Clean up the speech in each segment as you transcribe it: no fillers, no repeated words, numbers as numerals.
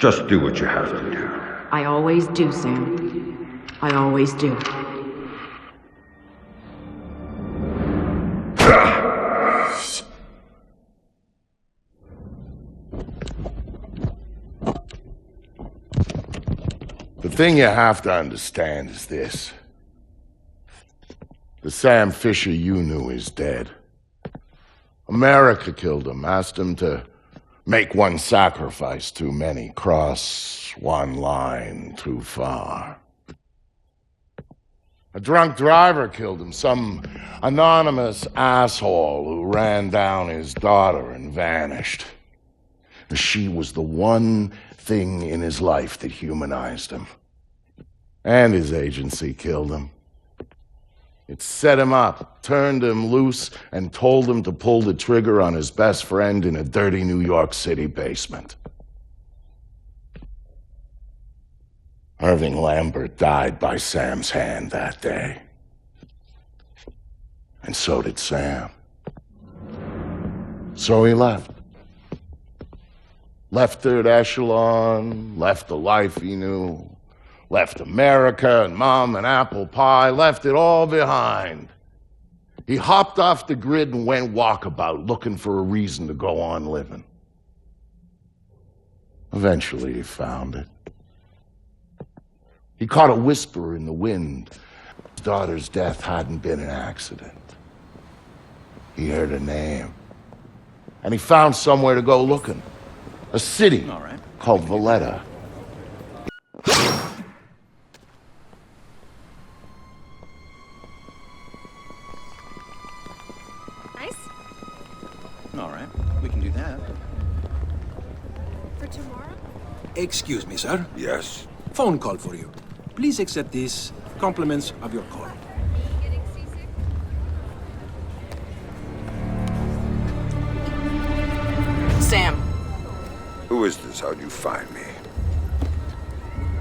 Just do what you have to do. I always do, Sam. I always do. The thing you have to understand is this. The Sam Fisher you knew is dead. America killed him, asked him to make one sacrifice too many, cross one line too far. A drunk driver killed him, some anonymous asshole who ran down his daughter and vanished. She was the one thing in his life that humanized him. And his agency killed him. It set him up, turned him loose, and told him to pull the trigger on his best friend in a dirty New York City basement. Irving Lambert died by Sam's hand that day. And so did Sam. So he left. Left Third Echelon, left the life he knew, left America and Mom and apple pie, left it all behind. He hopped off the grid and went walkabout, looking for a reason to go on living. Eventually he found it. He caught a whisper in the wind. His daughter's death hadn't been an accident. He heard her name. And he found somewhere to go looking. A city called Valletta. All right, we can do that. For tomorrow? Excuse me, sir. Yes? Phone call for you. Please accept this. Compliments of your call. Getting seasick? Sam, Who is this? How'd you find me?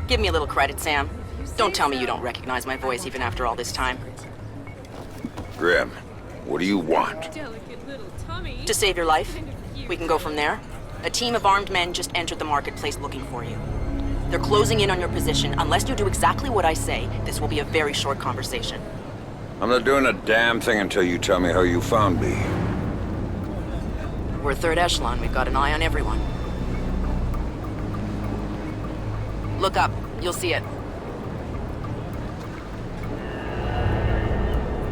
give me a little credit, Sam. Don't tell me you don't recognize my voice even after all this time. Grim, what do you want? Delicate little tummy. To save your life. We can go from there. A team of armed men just entered the marketplace looking for you. They're closing in on your position. Unless you do exactly what I say, this will be a very short conversation. I'm not doing a damn thing until you tell me how you found me. We're Third Echelon. We've got an eye on everyone. Look up. You'll see it.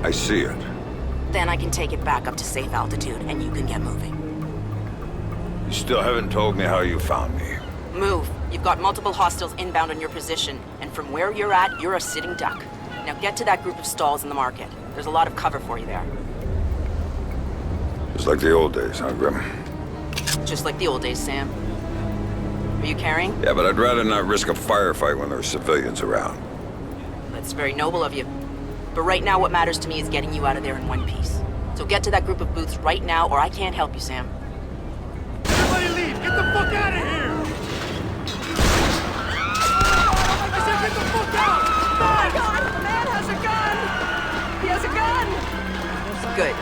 I see it. Then I can take it back up to safe altitude, and you can get moving. You still haven't told me how you found me. Move. You've got multiple hostiles inbound on your position, and from where you're at, you're a sitting duck. Now get to that group of stalls in the market. There's a lot of cover for you there. It's like the old days, huh, Grim? Just like the old days, Sam. Are you carrying? Yeah, but I'd rather not risk a firefight when there are civilians around. That's very noble of you. But right now, what matters to me is getting you out of there in one piece. So get to that group of booths right now, or I can't help you, Sam. Everybody leave! Get the fuck out of here! I said get the fuck out! Oh my God! The man has a gun! He has a gun! Good.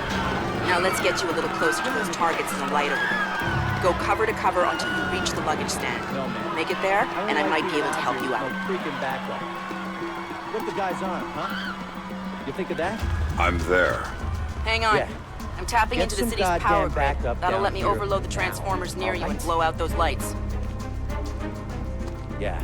Now let's get you a little closer to those targets in the light over there. Go cover to cover until you reach the luggage stand. Make it there, and I might be able to help you out. Freaking backup. What the guy's on, huh? You think of that? I'm there. Hang on. Yeah. I'm tapping Get into the some city's power goddamn grid. backup That'll down let me here overload the now. transformers near you and Alright. blow out those lights. Yeah.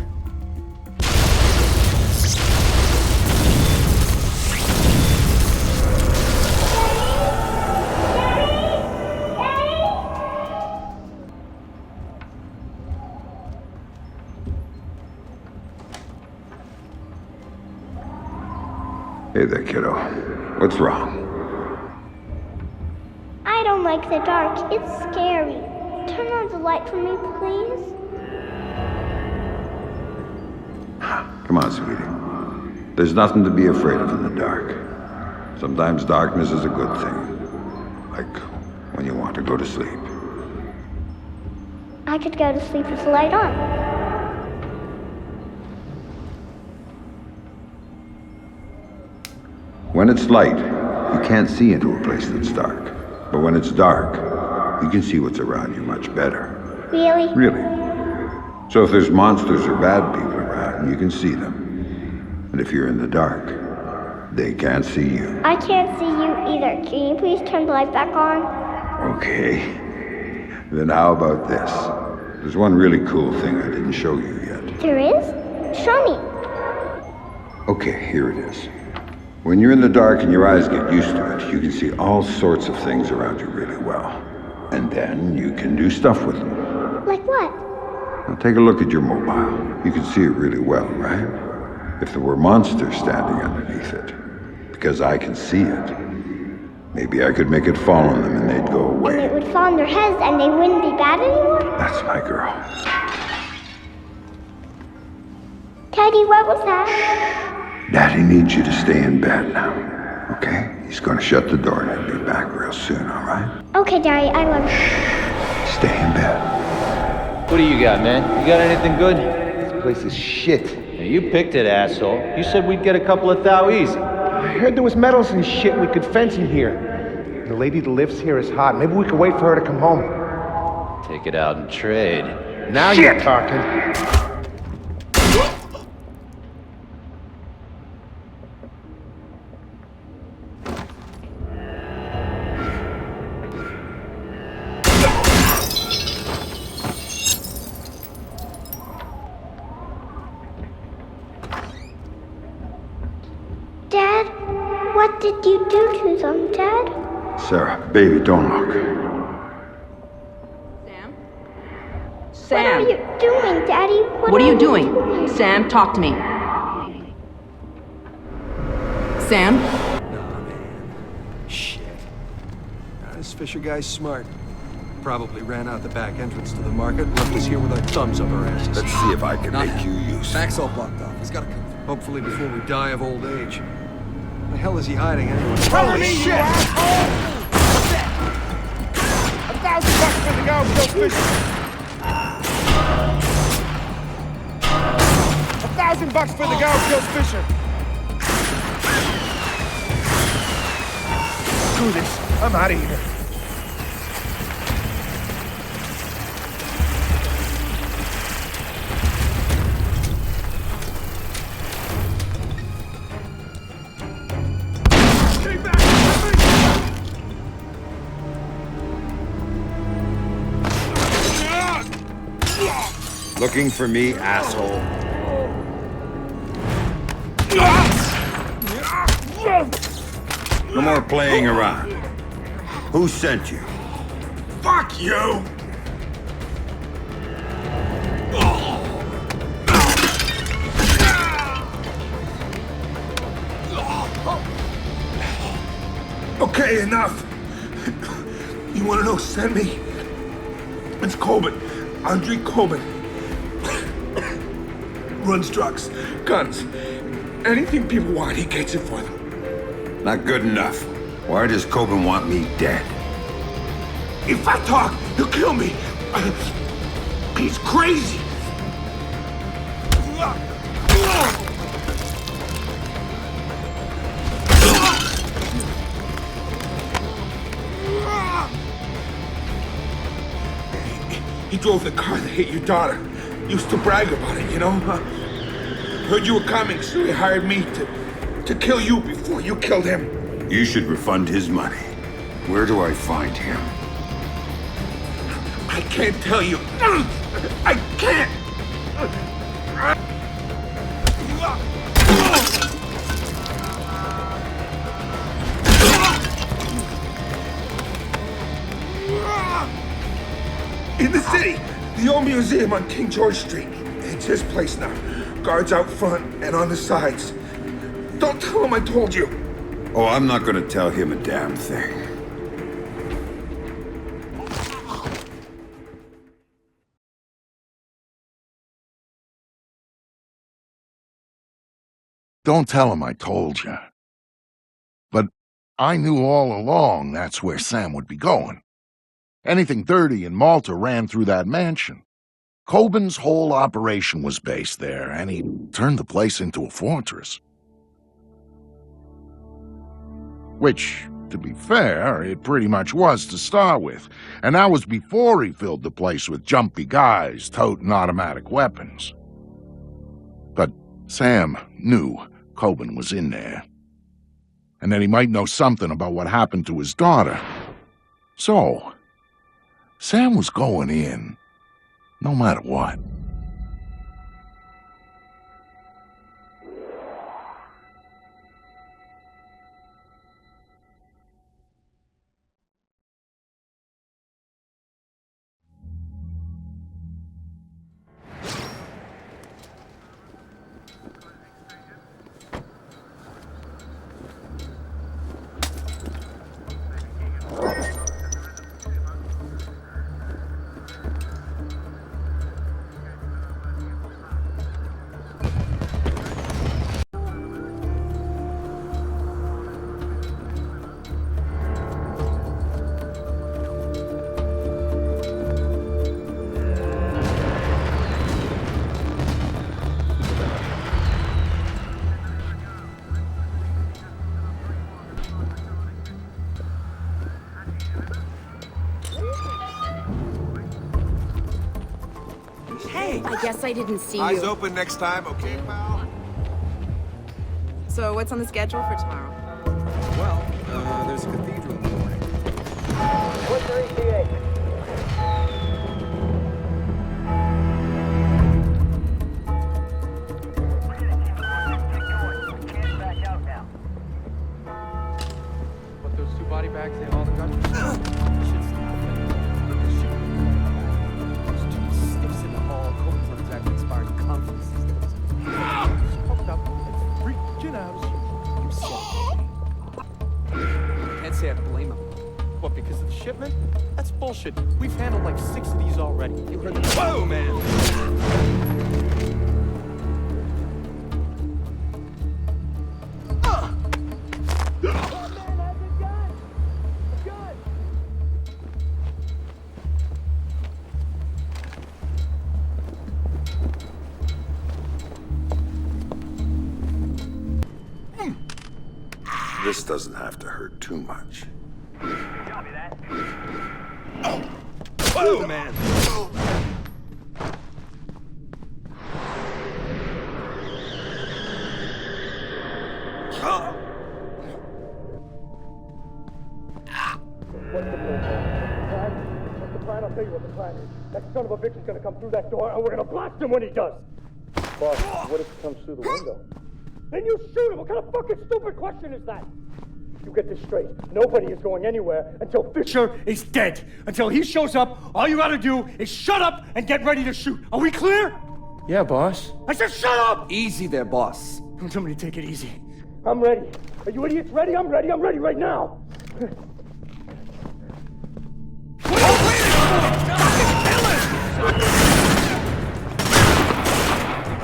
Hey there, kiddo. What's wrong? I don't like the dark. It's scary. Turn on the light for me, please. Come on, sweetie. There's nothing to be afraid of in the dark. Sometimes darkness is a good thing. Like when you want to go to sleep. I could go to sleep with the light on. When it's light, you can't see into a place that's dark. But when it's dark, you can see what's around you much better. Really? Really. So if there's monsters or bad people around, you can see them. And if you're in the dark, they can't see you. I can't see you either. Can you please turn the light back on? Okay. Then how about this? There's one really cool thing I didn't show you yet. There is? Show me. Okay, here it is. When you're in the dark and your eyes get used to it, you can see all sorts of things around you really well. And then you can do stuff with them. Like what? Now take a look at your mobile. You can see it really well, right? If there were monsters standing underneath it, because I can see it, maybe I could make it fall on them and they'd go away. And it would fall on their heads and they wouldn't be bad anymore? That's my girl. Daddy, what was that? Daddy needs you to stay in bed now, okay? He's gonna shut the door and he'll be back real soon, all right? Okay, Daddy, I love you. Stay in bed. What do you got, man? You got anything good? This place is shit. Yeah, you picked it, asshole. You said we'd get a couple of thou easy. I heard there was metals and shit we could fence in here. The lady that lives here is hot. Maybe we could wait for her to come home. Take it out and trade. Now you're talking. Dad, what did you do to them, Dad? Sarah, baby, don't look. Sam? What are you doing, Daddy? What are you doing? Sam, talk to me. Sam? Shit. This Fisher guy's smart. Probably ran out the back entrance to the market, left us here with our thumbs up our asses. Let's see if I can make you use. Back's all blocked off. He's gotta come. Hopefully before we die of old age. The hell is he hiding anyway? Holy shit! $1,000 for the guy who kills Fisher. $1,000 for the guy who kills Fisher. Screw this. I'm out of here. Looking for me, asshole. No more playing around. Who sent you? Fuck you! Okay, enough. You wanna know who sent me? It's Coben. Andre Coben. Runs drugs, guns, anything people want, he gets it for them. Not good enough. Why does Coben want me dead? If I talk, he'll kill me. He's crazy. He drove the car that hit your daughter. Used to brag about it, you know? Heard you were coming, so he hired me to kill you before you killed him. You should refund his money. Where do I find him? I can't tell you. I can't! In the city, the old museum on King George Street. It's his place now. Guards out front and on the sides. Don't tell him I told you. Oh, I'm not gonna tell him a damn thing. Don't tell him I told you. But I knew all along that's where Sam would be going. Anything dirty in Malta ran through that mansion. Coben's whole operation was based there, and he turned the place into a fortress. Which To be fair, it pretty much was to start with, and that was before he filled the place with jumpy guys toting automatic weapons. But Sam knew Coben was in there, and that he might know something about what happened to his daughter. So, Sam was going in, no matter what. I guess I didn't see Eyes you. open next time, okay, pal? So what's on the schedule for tomorrow? Well, there's a cathedral in the morning. What's your ETA? Put those 2 body bags in all the guns. Stiffs in the hall. Copen's not exactly inspiring confidence these days. Talk about freaking out. You said. Can't say I blame him. What, because of the shipment? That's bullshit. We've handled like 6 of these already. You heard the whoa, man! This doesn't have to hurt too much. Copy that. Whoa, man! What's the plan? I'll tell you what the plan is. That son of a bitch is gonna come through that door, and we're gonna blast him when he does. Boss, what if he comes through the window? Then you shoot him! What kind of fucking stupid question is that? You get this straight. Nobody is going anywhere until Fisher is dead. Until he shows up, all you gotta do is shut up and get ready to shoot. Are we clear? Yeah, boss. I said shut up! Easy there, boss. Don't tell me to take it easy. I'm ready. Are you idiots ready? I'm ready. I'm ready right now.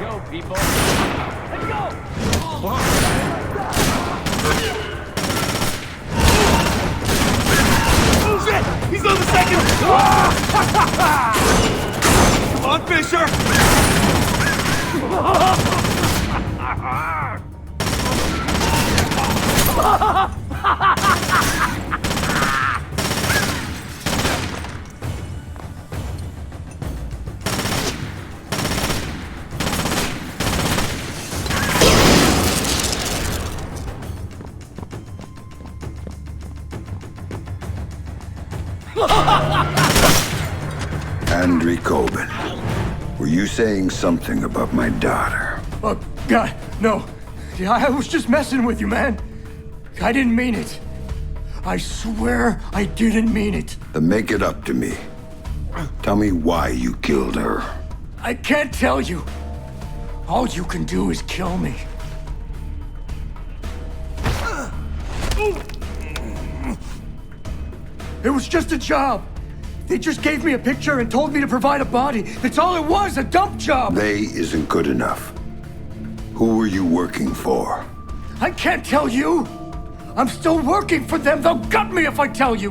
Go, people. Let's go! Shit! He's on the second! Come on, Fisher! Andrew Coben, were you saying something about my daughter? Oh, God, no. I was just messing with you, man. I didn't mean it. I swear I didn't mean it. Then make it up to me. Tell me why you killed her. I can't tell you. All you can do is kill me. It was just a job. They just gave me a picture and told me to provide a body. That's all it was, a dump job. They isn't good enough. Who were you working for? I can't tell you. I'm still working for them. They'll gut me if I tell you.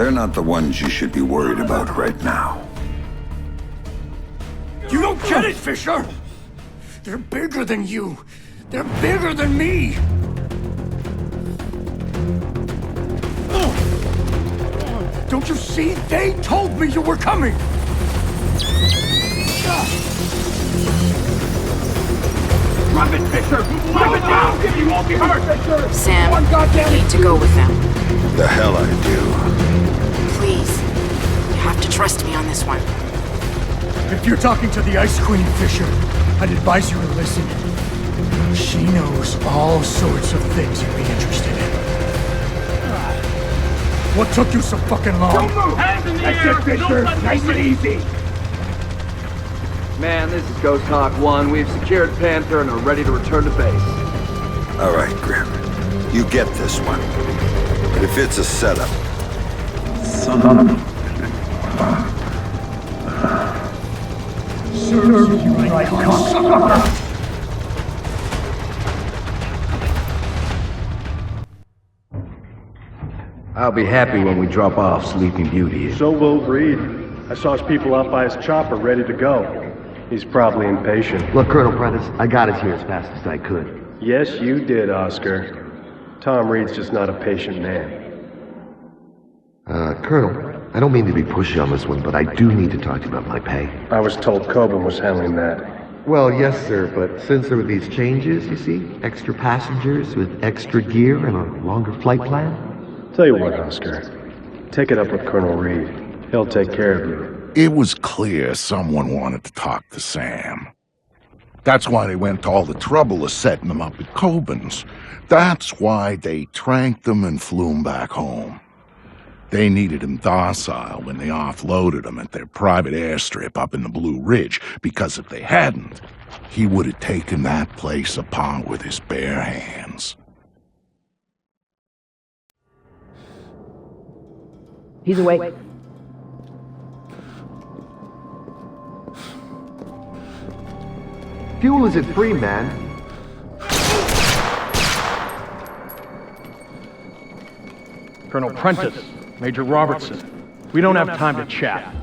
They're not the ones you should be worried about right now. You don't get it, Fisher! They're bigger than you. They're bigger than me. Don't you see? They told me you were coming. Drop it, Fisher! Drop it down! You won't be hurt, Fisher! Sam, you need to go with them. The hell I do. Please. You have to trust me on this one. If you're talking to the Ice Queen, Fisher, I'd advise you to listen. She knows all sorts of things you'd be interested in. What took you so fucking long? Don't move! Hands in the air! That's it, Fisher! Nice and easy! Man, this is Ghost Hawk 1. We've secured Panther and are ready to return to base. All right, Grim. You get this one. But if it's a setup... Son of a... Serve you right, cocksucker! I'll be happy when we drop off Sleeping Beauty. So will Reed. I saw his people out by his chopper ready to go. He's probably impatient. Look, Colonel Prentice, I got us here as fast as I could. Yes, you did, Oscar. Tom Reed's just not a patient man. Colonel, I don't mean to be pushy on this one, but I do need to talk to you about my pay. I was told Coben was handling that. Well, yes, sir, but since there were these changes, you see, extra passengers with extra gear and a longer flight plan. Tell you what, Oscar, take it up with Colonel Reed. He'll take care of you. It was clear someone wanted to talk to Sam. That's why they went to all the trouble of setting him up at Coben's. That's why they tranked him and flew him back home. They needed him docile when they offloaded him at their private airstrip up in the Blue Ridge, because if they hadn't, he would have taken that place apart with his bare hands. He's awake. Fuel isn't free, man. Colonel Prentice, Major Robertson, we don't have time to chat.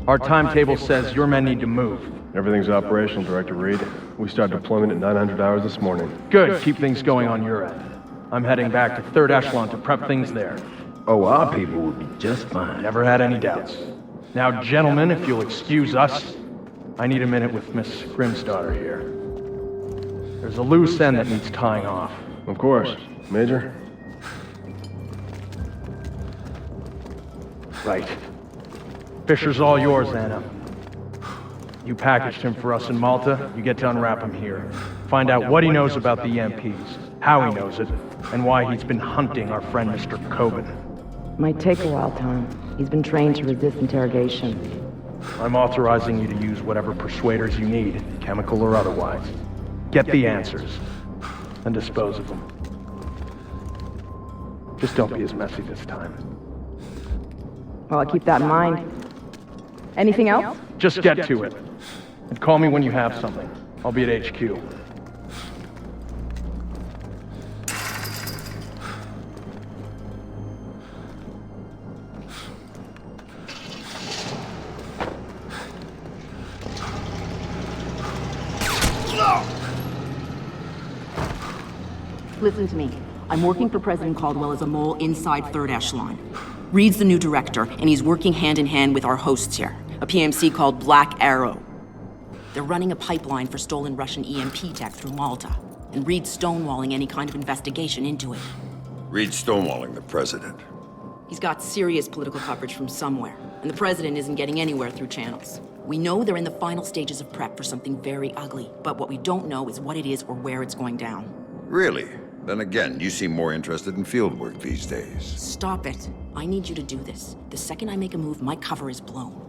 Our timetable says your men need to move. Everything's operational, Director Reed. We start deployment at 900 hours this morning. Good, keep things going on your end. I'm heading back to 3rd Echelon to prep things there. Oh, our people will be just fine. Never had any doubts. Now, gentlemen, if you'll excuse us, I need a minute with Miss Grimsdaughter here. There's a loose end that needs tying off. Of course. Major? Right. Fisher's all yours, Anna. You packaged him for us in Malta, you get to unwrap him here. Find out what he knows about the EMPs, how he knows it, and why he's been hunting our friend Mr. Coben. Might take a while, Tom. He's been trained to resist interrogation. I'm authorizing you to use whatever persuaders you need, chemical or otherwise. Get the answers, and dispose of them. Just don't be as messy this time. Well, I'll keep that in mind. Anything else? Just get to it. And call me when you have something. I'll be at HQ. Listen to me. I'm working for President Caldwell as a mole inside 3rd Echelon. Reed's the new director, and he's working hand in hand with our hosts here, a PMC called Black Arrow. They're running a pipeline for stolen Russian EMP tech through Malta, and Reed's stonewalling any kind of investigation into it. Reed's stonewalling the president. He's got serious political coverage from somewhere, and the president isn't getting anywhere through channels. We know they're in the final stages of prep for something very ugly, but what we don't know is what it is or where it's going down. Really? Then again, you seem more interested in field work these days. Stop it. I need you to do this. The second I make a move, my cover is blown.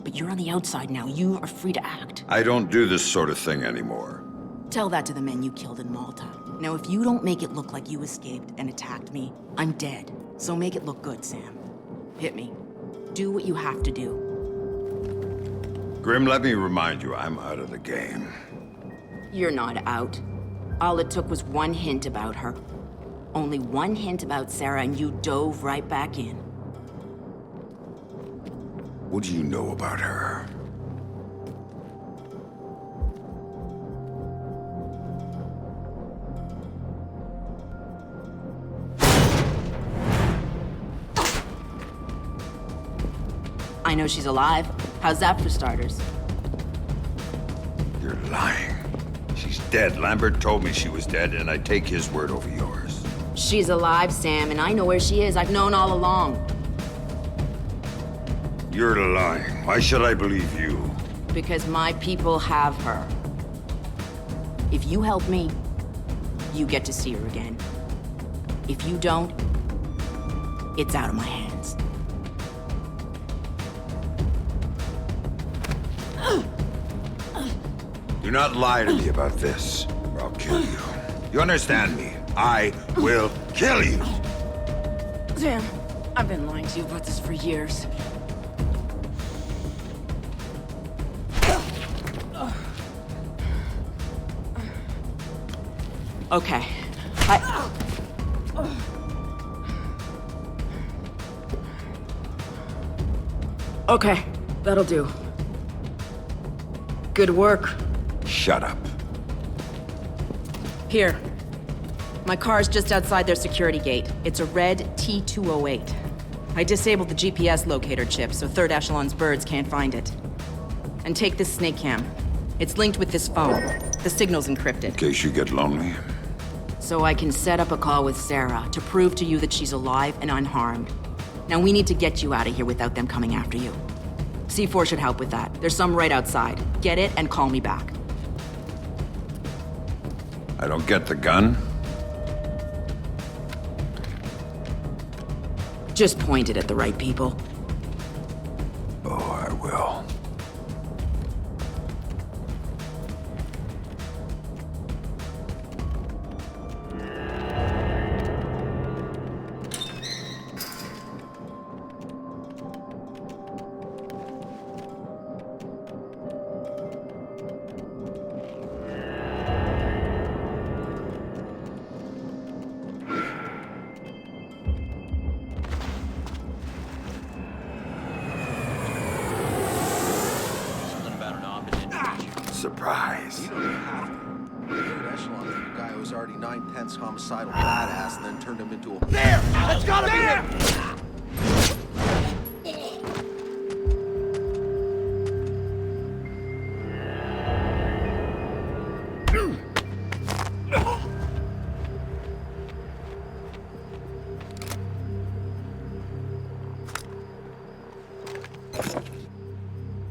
But you're on the outside now. You are free to act. I don't do this sort of thing anymore. Tell that to the men you killed in Malta. Now, if you don't make it look like you escaped and attacked me, I'm dead. So make it look good, Sam. Hit me. Do what you have to do. Grim, let me remind you, I'm out of the game. You're not out. All it took was one hint about her. Only one hint about Sarah, and you dove right back in. What do you know about her? I know she's alive. How's that for starters? You're lying. She's dead. Lambert told me she was dead, and I take his word over yours. She's alive, Sam, and I know where she is. I've known all along. You're lying. Why should I believe you? Because my people have her. If you help me, you get to see her again. If you don't, it's out of my hands. Do not lie to me about this, or I'll kill you. You understand me? I will kill you! Sam, I've been lying to you about this for years. Okay. Okay, that'll do. Good work. Shut up. Here. My car's just outside their security gate. It's a red T208. I disabled the GPS locator chip so third echelon's birds can't find it. And take this snake cam. It's linked with this phone. The signal's encrypted. In case you get lonely. So I can set up a call with Sarah to prove to you that she's alive and unharmed. Now we need to get you out of here without them coming after you. C4 should help with that. There's some right outside. Get it and call me back. I don't get the gun? Just point it at the right people. Oh, I will. Surprise. You don't have to. Third echelon for a guy who was already 9/10 homicidal badass and then turned him into a... There! That's gotta be him!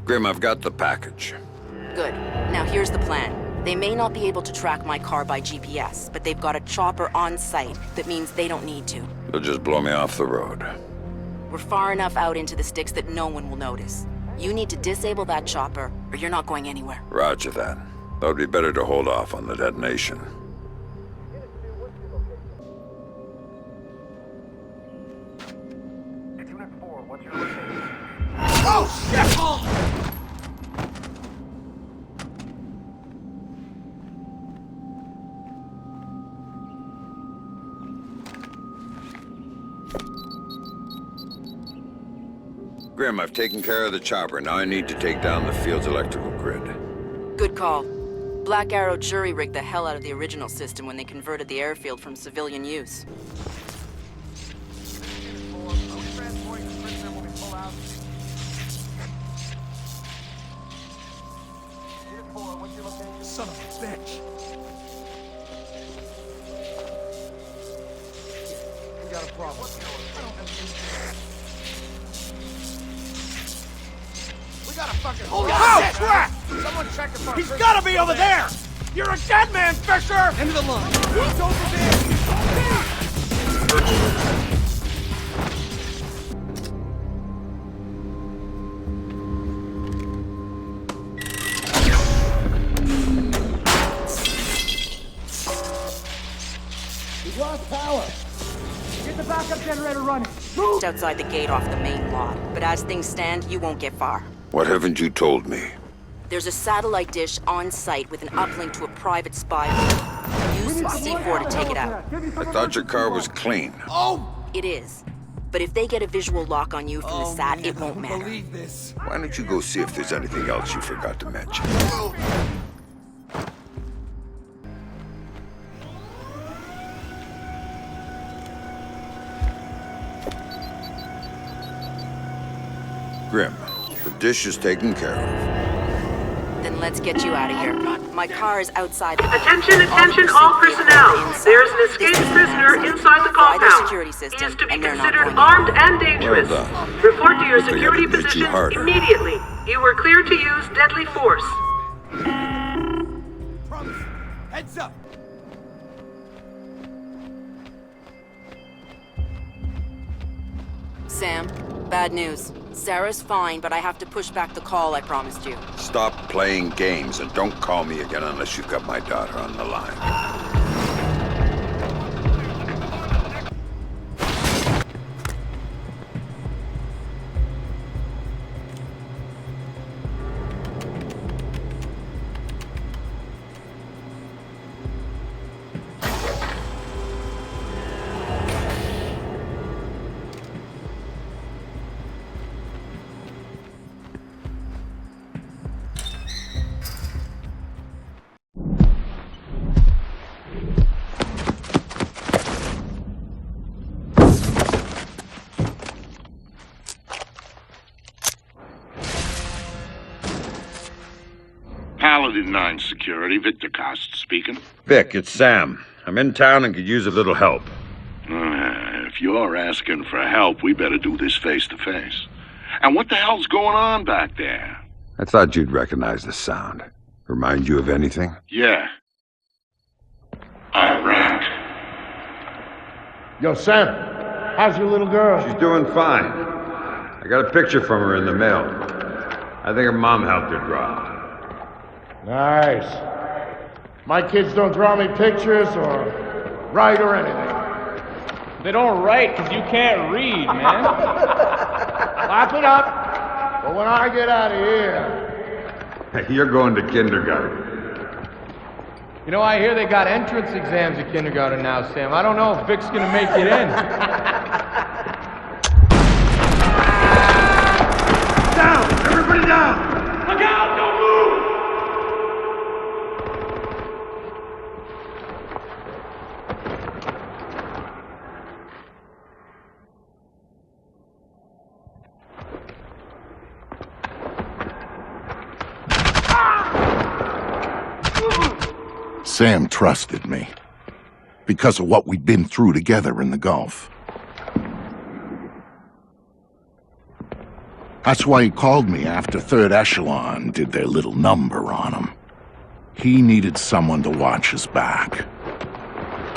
Grim, I've got the package. Good. Now here's the plan. They may not be able to track my car by GPS, but they've got a chopper on site. That means they don't need to. They'll just blow me off the road. We're far enough out into the sticks that no one will notice. You need to disable that chopper, or you're not going anywhere. Roger that. That would be better to hold off on the detonation. Oh, shit! Grim, I've taken care of the chopper. Now I need to take down the field's electrical grid. Good call. Black Arrow jury-rigged the hell out of the original system when they converted the airfield from civilian use. Son of a bitch. We got a problem. We got a fucking... Holy shit! Crap! Someone check the front. He's gotta be over there! You're a dead man, Fisher! End of the line. He's over there! We've lost power. Get the backup generator running. Just outside the gate off the main lot. But as things stand, you won't get far. What haven't you told me? There's a satellite dish on site with an uplink to a private spy room. Use some C4 to take it out. I thought your car was clean. It is. But if they get a visual lock on you from the SAT, it won't matter. Why don't you go see if there's anything else you forgot to mention? Grim, the dish is taken care of. Then let's get you out of here. My car is outside. Attention all personnel. There's an escaped prisoner inside the compound. He is to be considered armed and dangerous. Well done. Report to your Think I security can hit you positions harder. immediately. You were cleared to use deadly force. Heads up! Sam, bad news. Sarah's fine, but I have to push back the call I promised you. Stop playing games and don't call me again unless you've got my daughter on the line. Paladin 9 Security, Victor Cost speaking. Vic, it's Sam. I'm in town and could use a little help. If you're asking for help, we better do this face to face. And what the hell's going on back there? I thought you'd recognize the sound. Remind you of anything? Yeah. Iraq. Yo, Sam, how's your little girl? She's doing fine. I got a picture from her in the mail. I think her mom helped her draw. Nice. My kids don't draw me pictures or write or anything. They don't write because you can't read, man. Laugh it up. But when I get out of here... You're going to kindergarten. You know, I hear they got entrance exams at kindergarten now, Sam. I don't know if Vic's gonna make it in. Down! Everybody down! Look out! Don't move! Sam trusted me because of what we'd been through together in the Gulf. That's why he called me after Third Echelon did their little number on him. He needed someone to watch his back.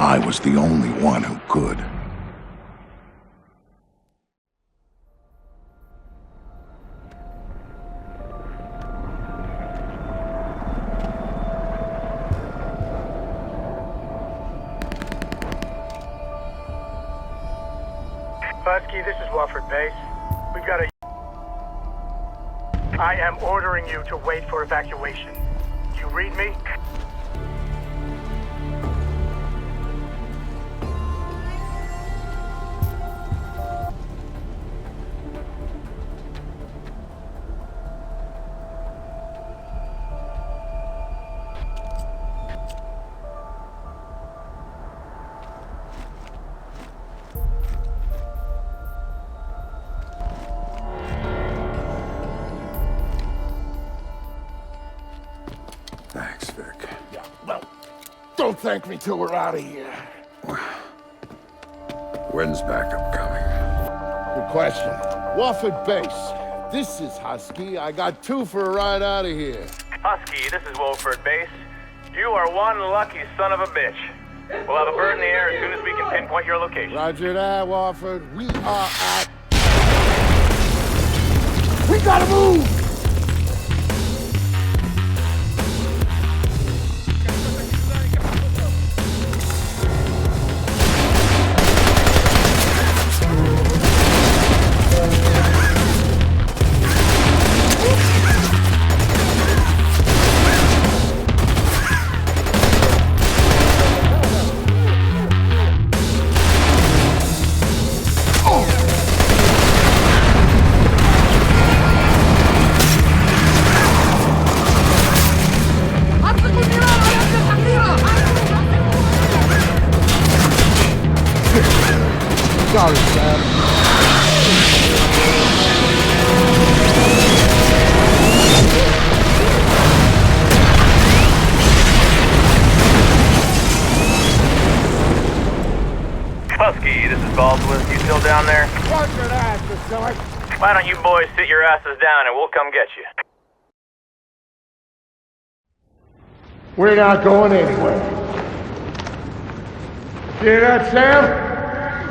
I was the only one who could. Husky, this is Wofford Base. We've got a... I am ordering you to wait for evacuation. You read me? Thanks, Vic. Yeah, well, don't thank me till we're out of here. When's backup coming? Good question. Wofford Base. This is Husky. I got 2 for a ride out of here. Husky, this is Wofford Base. You are one lucky son of a bitch. We'll have a bird in the air as soon as we can pinpoint your location. Roger that, Wofford. We are at... We gotta move! Sorry, Sam. Husky, this is Baldwin. You still down there? Watch your ass, you silly. Why don't you boys sit your asses down and we'll come get you? We're not going anywhere. Hear that, Sam?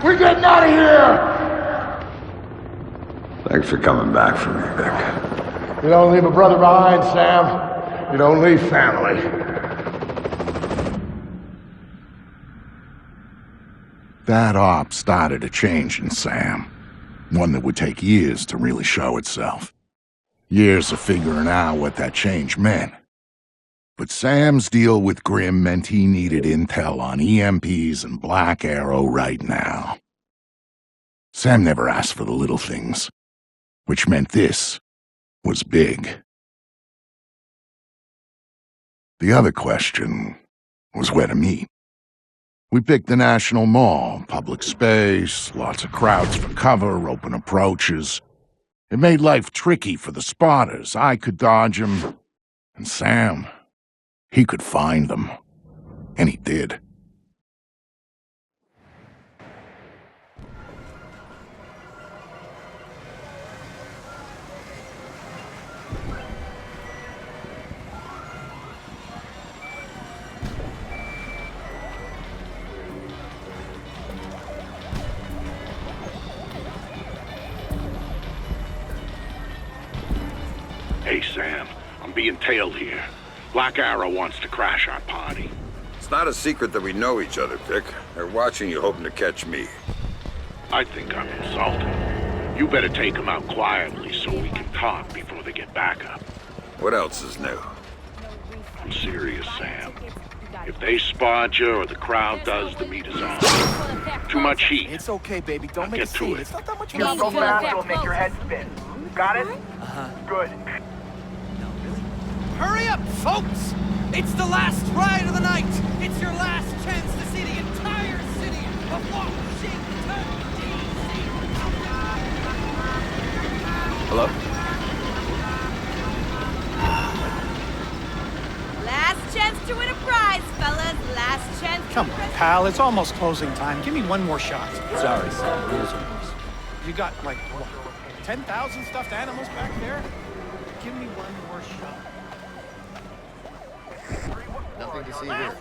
We're getting out of here! Thanks for coming back for me, Vic. You don't leave a brother behind, Sam. You don't leave family. That op started a change in Sam. One that would take years to really show itself. Years of figuring out what that change meant. But Sam's deal with Grimm meant he needed intel on EMPs and Black Arrow right now. Sam never asked for the little things, which meant this was big. The other question was where to meet. We picked the National Mall, public space, lots of crowds for cover, open approaches. It made life tricky for the spotters. I could dodge them, and Sam, he could find them. And he did. Hey, Sam, I'm being tailed here. Black Arrow wants to crash our party. It's not a secret that we know each other, Vic. They're watching you, hoping to catch me. I think I'm insulted. You better take them out quietly so we can talk before they get back up. What else is new? I'm serious, Sam. If they spot you or the crowd does, the meat is on. Too much heat. It's okay, baby. Don't make Get a to scene. it. It's not that much You're fun. so fast it'll make your head spin. Got it? Good. Hurry up, folks! It's the last ride of the night! It's your last chance to see the entire city of Washington, D.C. Hello? Last chance to win a prize, fellas. Last chance. Come on, pal. It's almost closing time. Give me one more shot. Sorry, Sam. Rules are rules. You got, like, what, 10,000 stuffed animals back there? Give me one more shot. Nothing to see here.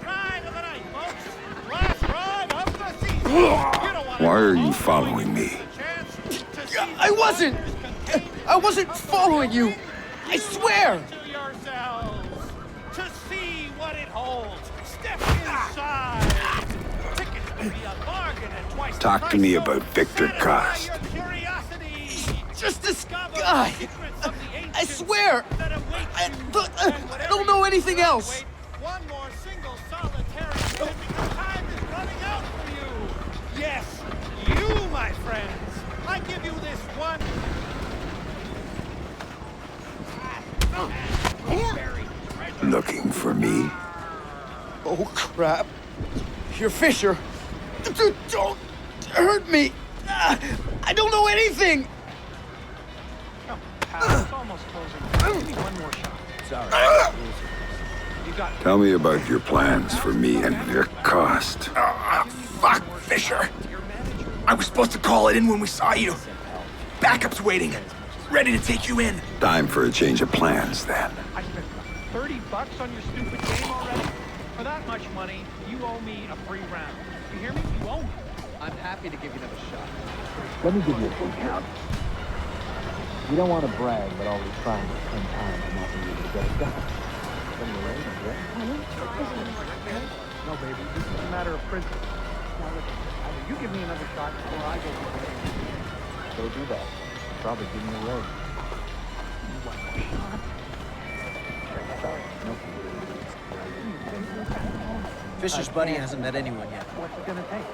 Why are you following me? I wasn't following you. I swear. To see what it holds. Step inside. Tickets will be a bargain at twice. Talk to me about Victor Cost. Just this guy. I swear. I don't know anything else. One more single solitary spin because time is running out for you. Yes, you, my friends. I give you this one. Looking for me? Oh, crap. You're Fisher. Don't hurt me. I don't know anything. Come, pal, it's almost closing. Give me one more shot. Sorry. You got Tell me about your plans for me and Vic Cost. Fuck, Fisher. I was supposed to call it in when we saw you. Backup's waiting. Ready to take you in. Time for a change of plans, then. I spent $30 on your stupid game already. For that much money, you owe me a free round. You hear me? You owe me. I'm happy to give you another shot. Let me give you a quick count. You don't want to brag, but always trying to spend time on not being able to get it done. When you're ready, No, baby, this is a matter of principle. Now listen, either you give me another shot or I go for it. go do that. Probably give me a road. You want more shot? Sorry, no. Fisher's buddy hasn't met anyone yet. What's it gonna take?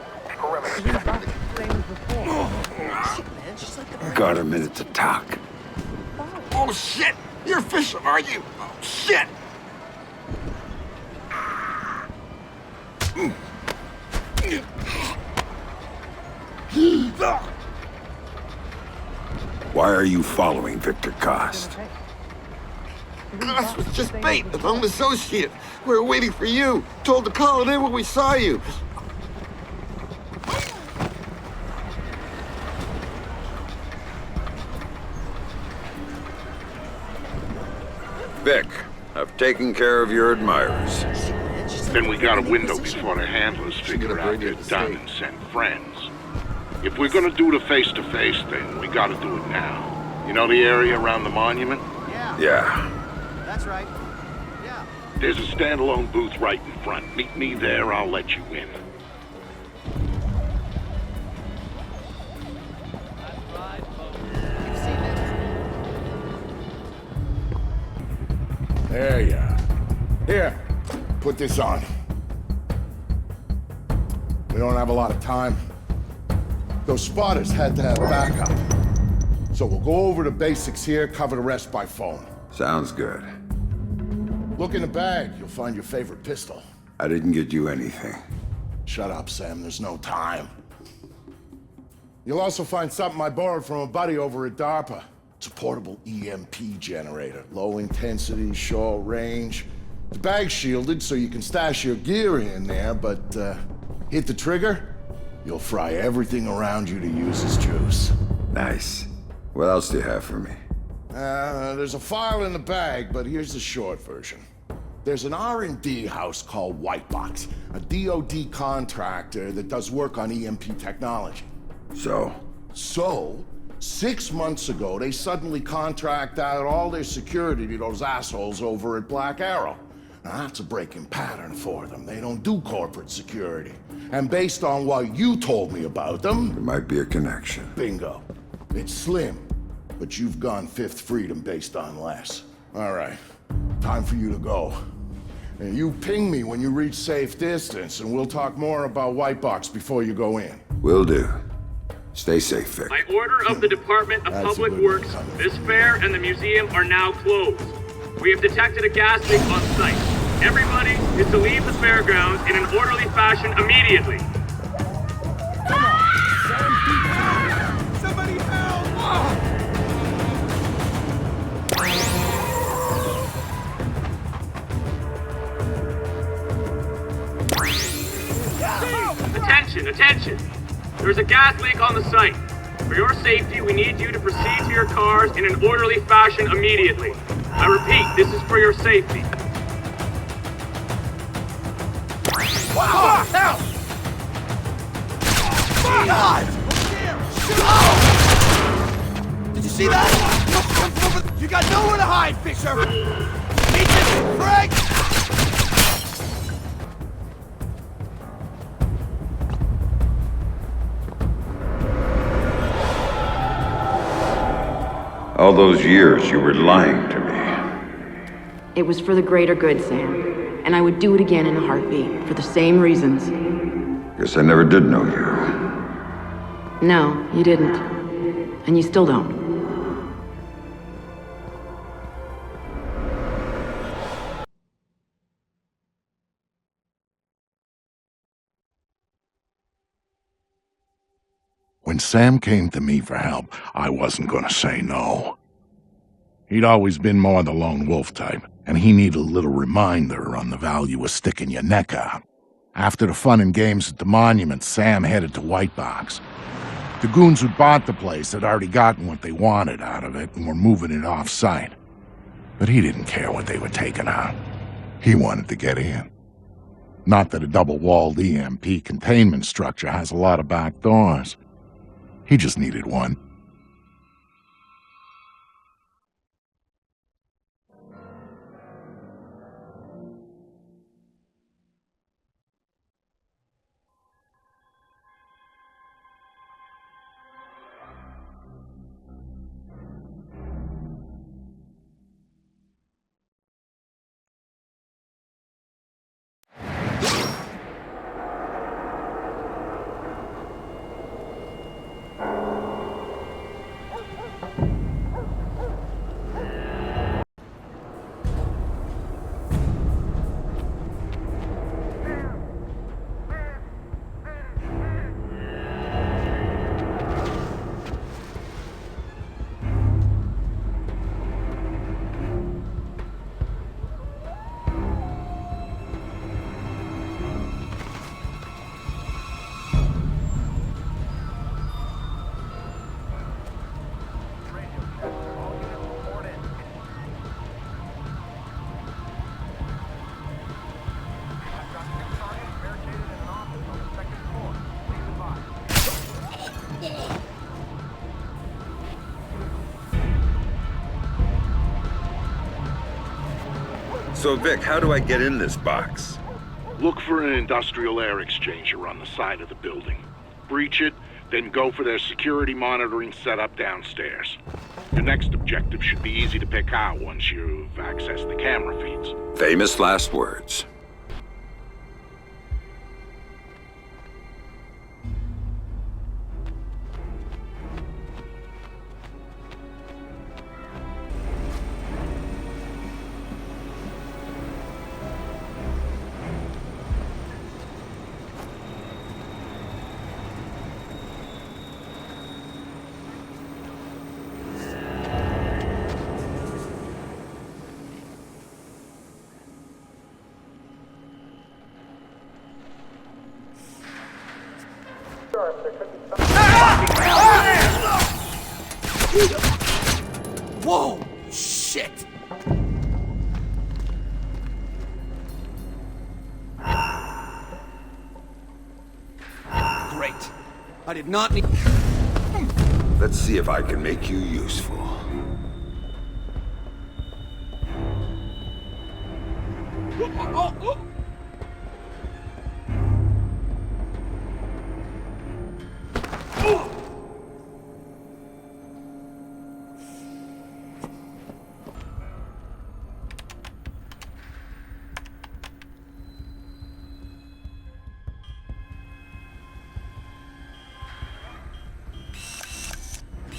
You're about the same as before. Shit, man, she's like the... Got a minute to talk. Oh, shit! You're Fisher, are you? Oh, shit! Why are you following Victor Cost? This was just bait. A lone associate. We were waiting for you. Told to call it in when we saw you. Vic, I've taken care of your admirers. Then we got a window before the handlers figure out they're done and send friends. If we're gonna do the face-to-face thing, we gotta do it now. You know the area around the monument? Yeah. That's right. Yeah. There's a standalone booth right in front. Meet me there, I'll let you in. There you are. Here, put this on. We don't have a lot of time. Those spotters had to have backup. So we'll go over the basics here, cover the rest by phone. Sounds good. Look in the bag, you'll find your favorite pistol. I didn't get you anything. Shut up, Sam, there's no time. You'll also find something I borrowed from a buddy over at DARPA. It's a portable EMP generator. Low intensity, short range. The bag's shielded so you can stash your gear in there, but hit the trigger, you'll fry everything around you to use as juice. Nice. What else do you have for me? There's a file in the bag, but here's the short version. There's an R&D house called Whitebox, a DoD contractor that does work on EMP technology. So, 6 months ago, they suddenly contract out all their security to those assholes over at Black Arrow. Now, that's a breaking pattern for them. They don't do corporate security. And based on what you told me about them... there might be a connection. Bingo. It's slim, but you've gone Fifth Freedom based on less. All right, time for you to go. And you ping me when you reach safe distance, and we'll talk more about Whitebox before you go in. Will do. Stay safe, Vic. By order of the Department of Public Works, this fair and the museum are now closed. We have detected a gas leak on site. Everybody is to leave the fairgrounds in an orderly fashion immediately. Come on, Sam. Somebody help! Attention, attention! There's a gas leak on the site. For your safety, we need you to proceed to your cars in an orderly fashion immediately. I repeat, this is for your safety. Wow! Help! God! Did you see that? You got nowhere to hide, Fisher! Meet this, Frank! All those years you were lying to me. It was for the greater good, Sam. And I would do it again in a heartbeat, for the same reasons. Guess I never did know you. No, you didn't. And you still don't. When Sam came to me for help, I wasn't gonna say no. He'd always been more the lone wolf type, and he needed a little reminder on the value of sticking your neck out. After the fun and games at the monument, Sam headed to Whitebox. The goons who'd bought the place had already gotten what they wanted out of it and were moving it off-site. But he didn't care what they were taking out. He wanted to get in. Not that a double-walled EMP containment structure has a lot of back doors. He just needed one. So, Vic, how do I get in this box? Look for an industrial air exchanger on the side of the building. Breach it, then go for their security monitoring setup downstairs. Your next objective should be easy to pick out once you've accessed the camera feeds. Famous last words. Whoa! Shit! Great. I did not need... Let's see if I can make you useful.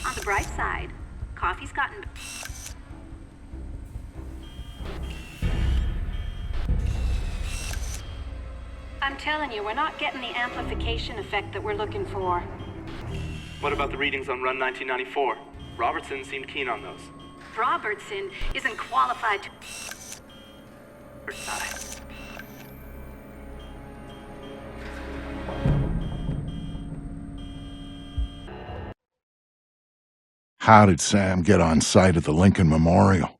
On the bright side, coffee's gotten... I'm telling you, we're not getting the amplification effect that we're looking for. What about the readings on Run 1994? Robertson seemed keen on those. Robertson isn't qualified to... How did Sam get on site at the Lincoln Memorial?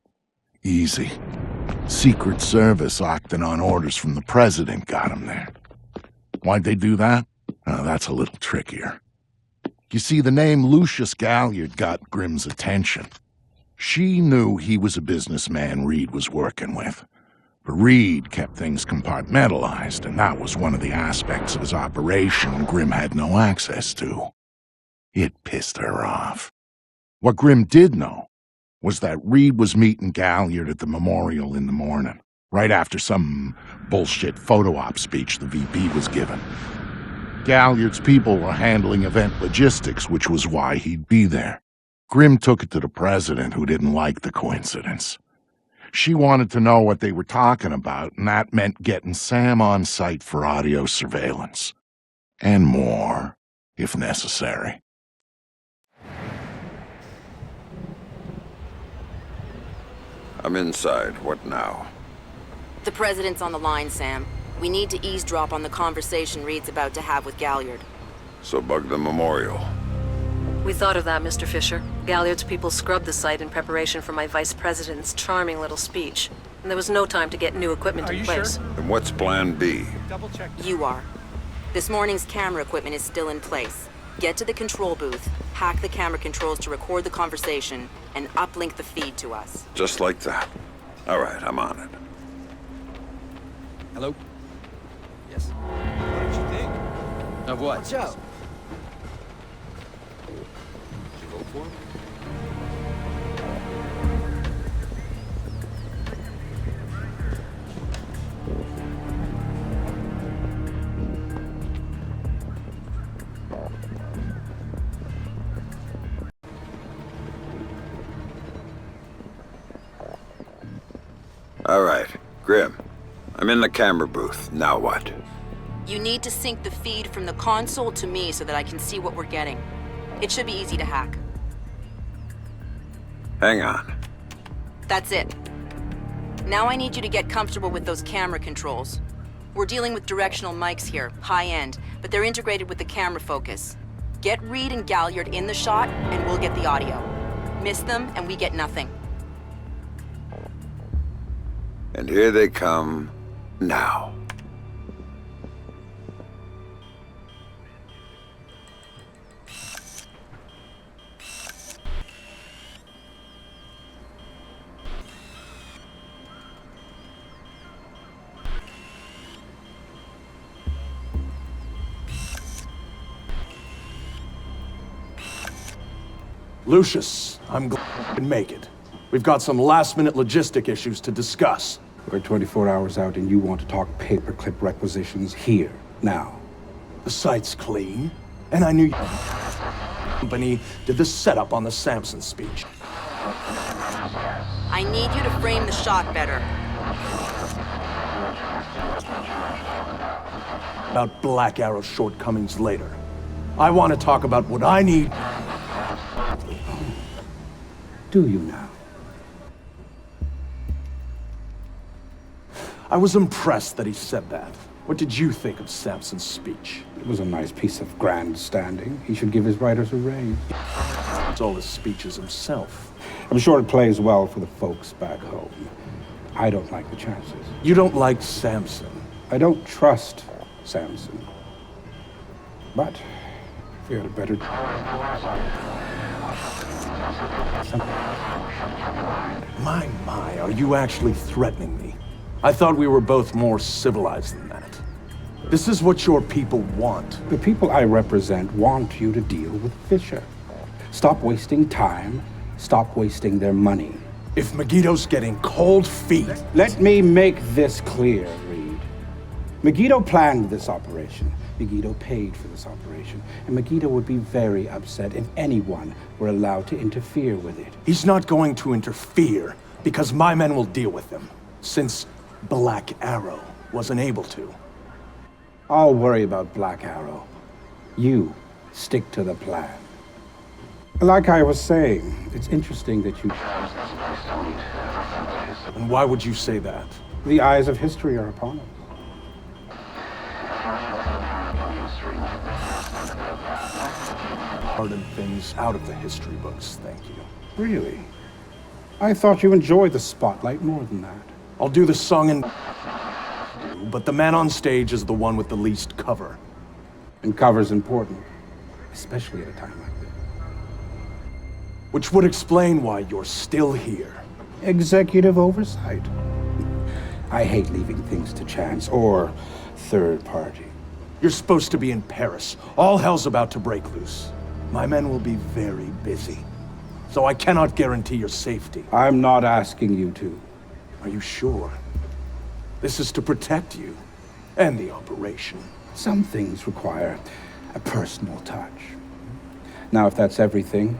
Easy. Secret Service acting on orders from the president got him there. Why'd they do that? That's a little trickier. You see, the name Lucius Galliard got Grimm's attention. She knew he was a businessman Reed was working with. But Reed kept things compartmentalized, and that was one of the aspects of his operation Grimm had no access to. It pissed her off. What Grimm did know was that Reed was meeting Galliard at the memorial in the morning, right after some bullshit photo op speech the VP was giving. Galliard's people were handling event logistics, which was why he'd be there. Grimm took it to the president, who didn't like the coincidence. She wanted to know what they were talking about, and that meant getting Sam on site for audio surveillance. And more, if necessary. I'm inside. What now? The president's on the line, Sam. We need to eavesdrop on the conversation Reed's about to have with Galliard. So bug the memorial. We thought of that, Mr. Fisher. Galliard's people scrubbed the site in preparation for my vice president's charming little speech. And there was no time to get new equipment in place. And what's plan B? You are. This morning's camera equipment is still in place. Get to the control booth, hack the camera controls to record the conversation, and uplink the feed to us. Just like that. All right, I'm on it. Hello? Yes. What did you think? Of what? Watch out. Did you vote for him? All right, Grimm. I'm in the camera booth. Now what? You need to sync the feed from the console to me so that I can see what we're getting. It should be easy to hack. Hang on. That's it. Now I need you to get comfortable with those camera controls. We're dealing with directional mics here, high-end, but they're integrated with the camera focus. Get Reed and Galliard in the shot, and we'll get the audio. Miss them, and we get nothing. And here they come now. Lucius, I'm glad you can make it. We've got some last-minute logistic issues to discuss. We're 24 hours out and you want to talk paperclip requisitions here, now. The site's clean, and I knew you... company did the setup on the Samson speech. I need you to frame the shot better. About Black Arrow's shortcomings later. I want to talk about what I need... Do you now? I was impressed that he said that. What did you think of Samson's speech? It was a nice piece of grandstanding. He should give his writers a raise. It's all his speeches himself. I'm sure it plays well for the folks back home. I don't like the chances. You don't like Samson? I don't trust Samson. But if we had a better... My, are you actually threatening me? I thought we were both more civilized than that. This is what your people want. The people I represent want you to deal with Fisher. Stop wasting time. Stop wasting their money. If Megiddo's getting cold feet... Let me make this clear, Reed. Megiddo planned this operation. Megiddo paid for this operation. And Megiddo would be very upset if anyone were allowed to interfere with it. He's not going to interfere because my men will deal with him. Since Black Arrow wasn't able to. I'll worry about Black Arrow. You stick to the plan. Like I was saying, it's interesting that you... And why would you say that? The eyes of history are upon us. Harden things out of the history books, thank you. Really? I thought you enjoyed the spotlight more than that. I'll do the song and... but the man on stage is the one with the least cover. And cover's important, especially at a time like this. Which would explain why you're still here. Executive oversight. I hate leaving things to chance or third party. You're supposed to be in Paris. All hell's about to break loose. My men will be very busy. So I cannot guarantee your safety. I'm not asking you to. Are you sure? This is to protect you and the operation. Some things require a personal touch. Now, if that's everything,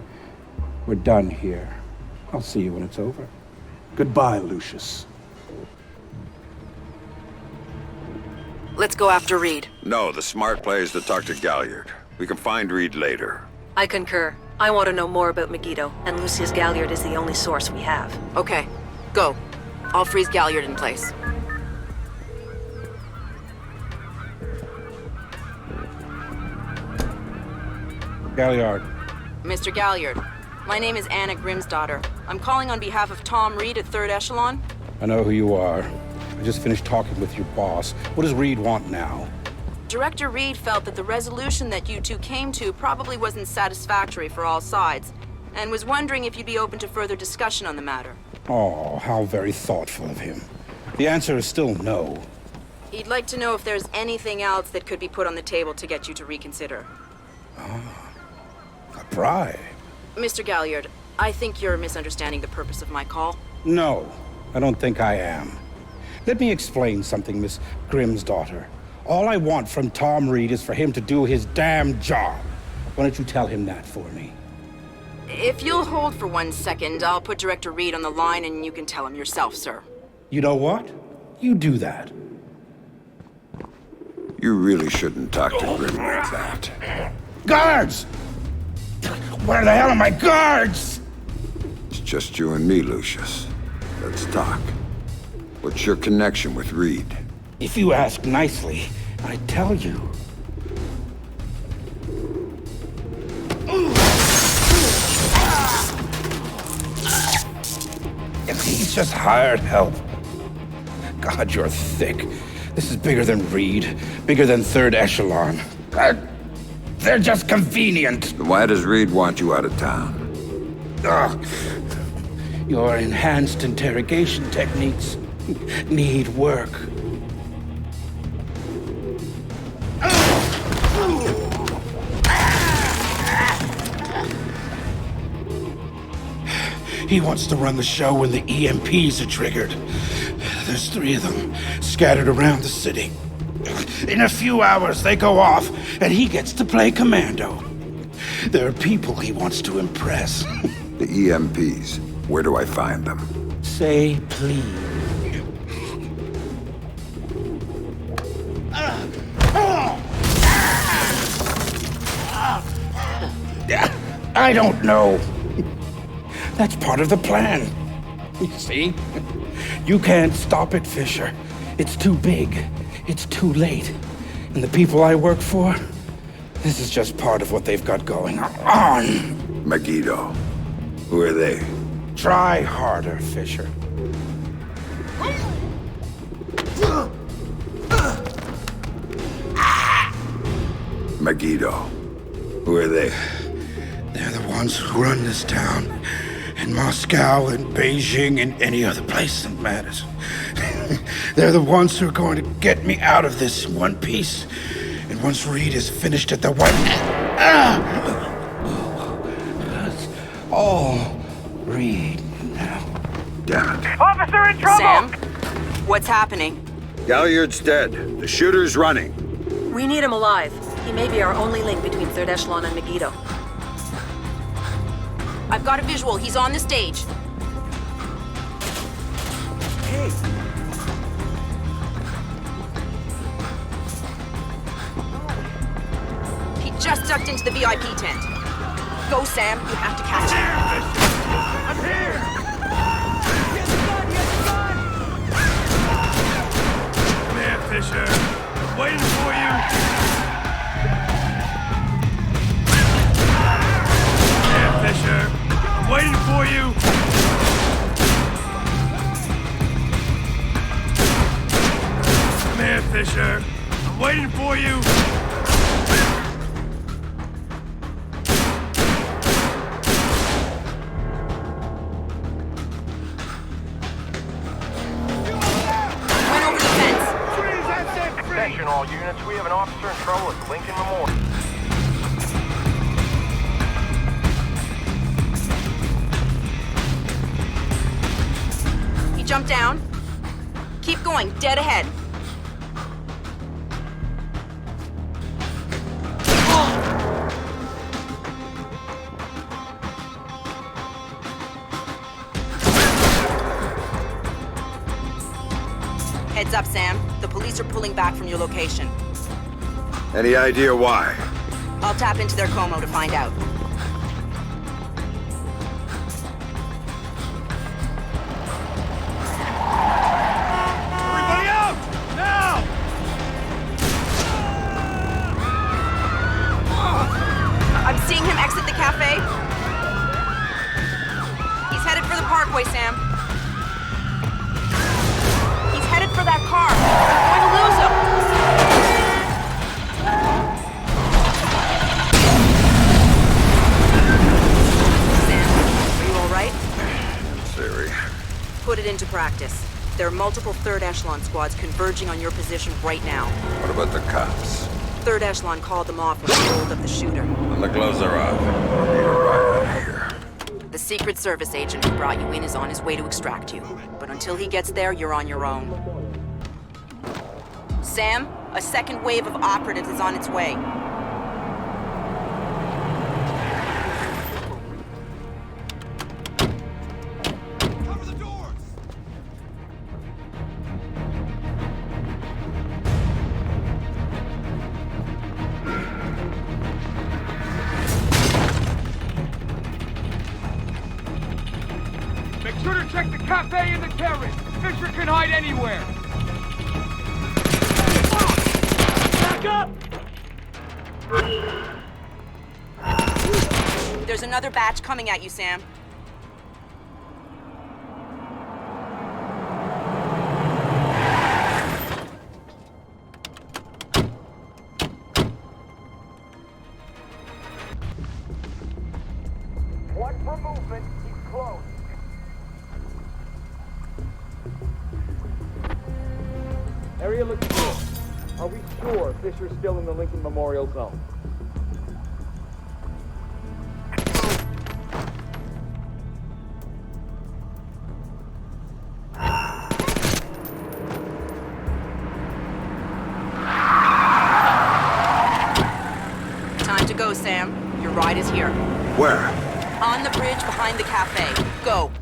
we're done here. I'll see you when it's over. Goodbye, Lucius. Let's go after Reed. No, the smart play is to talk to Galliard. We can find Reed later. I concur. I want to know more about Megiddo, and Lucius Galliard is the only source we have. Okay, go. I'll freeze Galliard in place. Galliard. Mr. Galliard, my name is Anna Grimsdottir. I'm calling on behalf of Tom Reed at 3rd Echelon. I know who you are. I just finished talking with your boss. What does Reed want now? Director Reed felt that the resolution that you two came to probably wasn't satisfactory for all sides, and was wondering if you'd be open to further discussion on the matter. Oh, how very thoughtful of him. The answer is still no. He'd like to know if there's anything else that could be put on the table to get you to reconsider. A bribe? Mr. Galliard, I think you're misunderstanding the purpose of my call. No, I don't think I am. Let me explain something, Miss Grimsdottir. All I want from Tom Reed is for him to do his damn job. Why don't you tell him that for me? If you'll hold for 1 second, I'll put Director Reed on the line and you can tell him yourself, sir. You know what? You do that. You really shouldn't talk to Grim like that. Guards! Where the hell are my guards? It's just you and me, Lucius. Let's talk. What's your connection with Reed? If you ask nicely, I tell you. He's just hired help. God, you're thick. This is bigger than Reed, bigger than 3rd Echelon. They're just convenient. Then why does Reed want you out of town? Your enhanced interrogation techniques need work. He wants to run the show when the EMPs are triggered. There's 3 of them scattered around the city. In a few hours, they go off, and he gets to play commando. There are people he wants to impress. The EMPs. Where do I find them? Say please. I don't know. That's part of the plan. You see? You can't stop it, Fisher. It's too big. It's too late. And the people I work for, this is just part of what they've got going on. Megiddo. Who are they? Try harder, Fisher. Megiddo. Who are they? They're the ones who run this town. In Moscow and Beijing and any other place that matters. They're the ones who are going to get me out of this in one piece. And once Reed is finished at the White... That's all Reed now. Damn it. Officer in trouble! Sam? What's happening? Galliard's dead. The shooter's running. We need him alive. He may be our only link between Third Echelon and Megiddo. I've got a visual. He's on the stage. Hey. He just ducked into the VIP tent. Go, Sam. You have to catch him. I'm here! Come here, Fisher. Waiting for you. Fisher, I'm waiting for you! Come here, Fisher. I'm waiting for you! Went over the fence. Attention all units, we have an officer in trouble at the Lincoln Memorial. Jump down. Keep going, dead ahead. Heads up, Sam. The police are pulling back from your location. Any idea why? I'll tap into their Como to find out. Seeing him exit the cafe. He's headed for the parkway, Sam. He's headed for that car. I'm going to lose him. Sam, are you all right? Siri. Put it into practice. There are multiple Third Echelon squads converging on your position right now. What about the cops? Third Echelon called them off when they rolled up the shooter. When the gloves are off, I need a ride out of here. The Secret Service agent who brought you in is on his way to extract you. But until he gets there, you're on your own. Sam, a second wave of operatives is on its way. Make sure to check the cafe and the terrace. Fisher can hide anywhere. Back up! There's another batch coming at you, Sam. Watch for movement. He's close. Area looks good. Are we sure Fisher's still in the Lincoln Memorial Zone? Ride is here. Where? On the bridge behind the cafe. Go.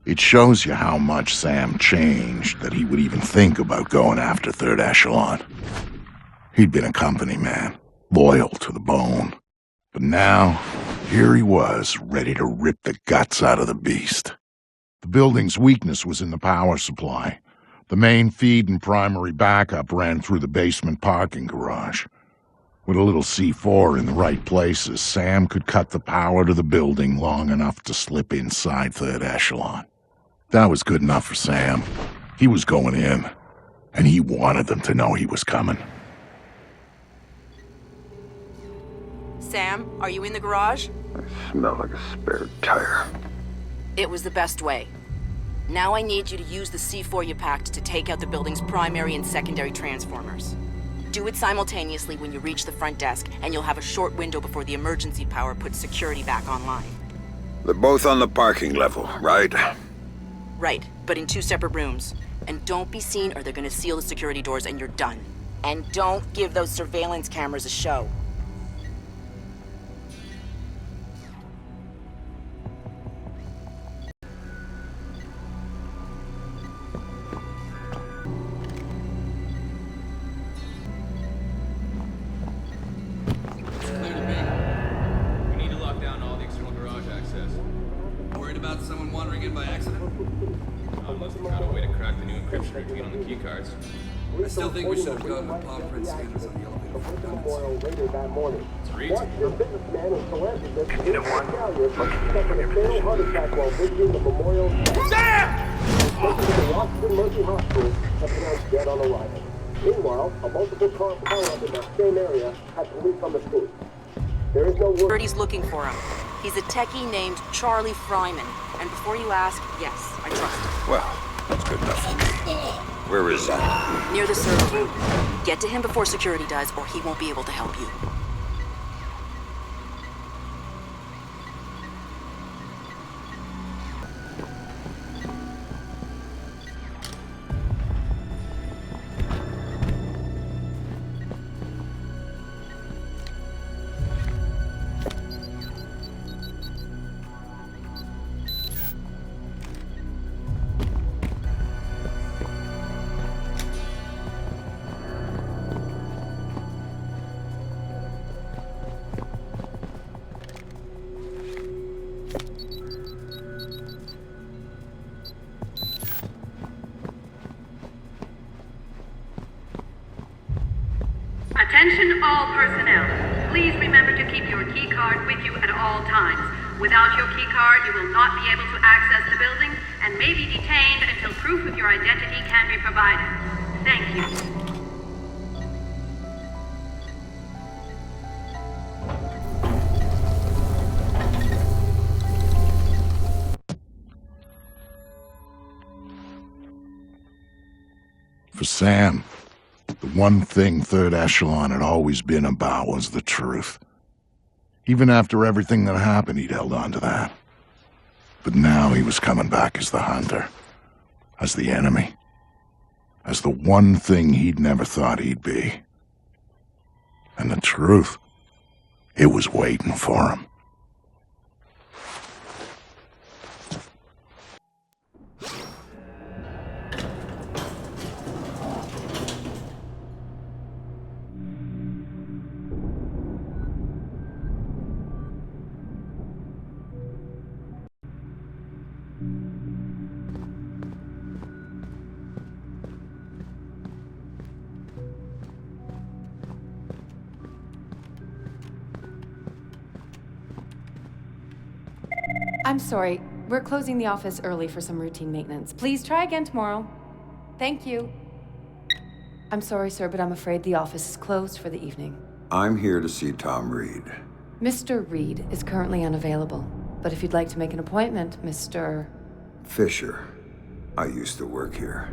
It shows you how much Sam changed that he would even think about going after Third Echelon. He'd been a company man, loyal to the bone. But now, here he was, ready to rip the guts out of the beast. The building's weakness was in the power supply. The main feed and primary backup ran through the basement parking garage. With a little C4 in the right places, Sam could cut the power to the building long enough to slip inside Third Echelon. That was good enough for Sam. He was going in, and he wanted them to know he was coming. Sam, are you in the garage? I smell like a spare tire. It was the best way. Now I need you to use the C4 you packed to take out the building's primary and secondary transformers. Do it simultaneously when you reach the front desk, and you'll have a short window before the emergency power puts security back online. They're both on the parking level, right? Right, but in 2 separate rooms. And don't be seen or they're gonna seal the security doors and you're done. And don't give those surveillance cameras a show. I still think we should have gone with palm print scanners on the elevator for redundancy. It's reason. Meanwhile, a multiple car pileup in that same area had police on the scene. There is no word. Security's looking for him. He's a techie named Charlie Fryman. And before you ask, yes, I trust him. Well, that's good enough for me. Where is that? Near the server room. Get to him before security does, or he won't be able to help you. Attention all personnel. Please remember to keep your key card with you at all times. Without your key card, you will not be able to access the building and may be detained until proof of your identity can be provided. Thank you. For Sam, the one thing Third Echelon had always been about was the truth. Even after everything that happened, he'd held on to that. But now he was coming back as the hunter, as the enemy, as the one thing he'd never thought he'd be. And the truth, it was waiting for him. I'm sorry. We're closing the office early for some routine maintenance. Please try again tomorrow. Thank you. I'm sorry, sir, but I'm afraid the office is closed for the evening. I'm here to see Tom Reed. Mr. Reed is currently unavailable, but if you'd like to make an appointment, Mr. Fisher. I used to work here.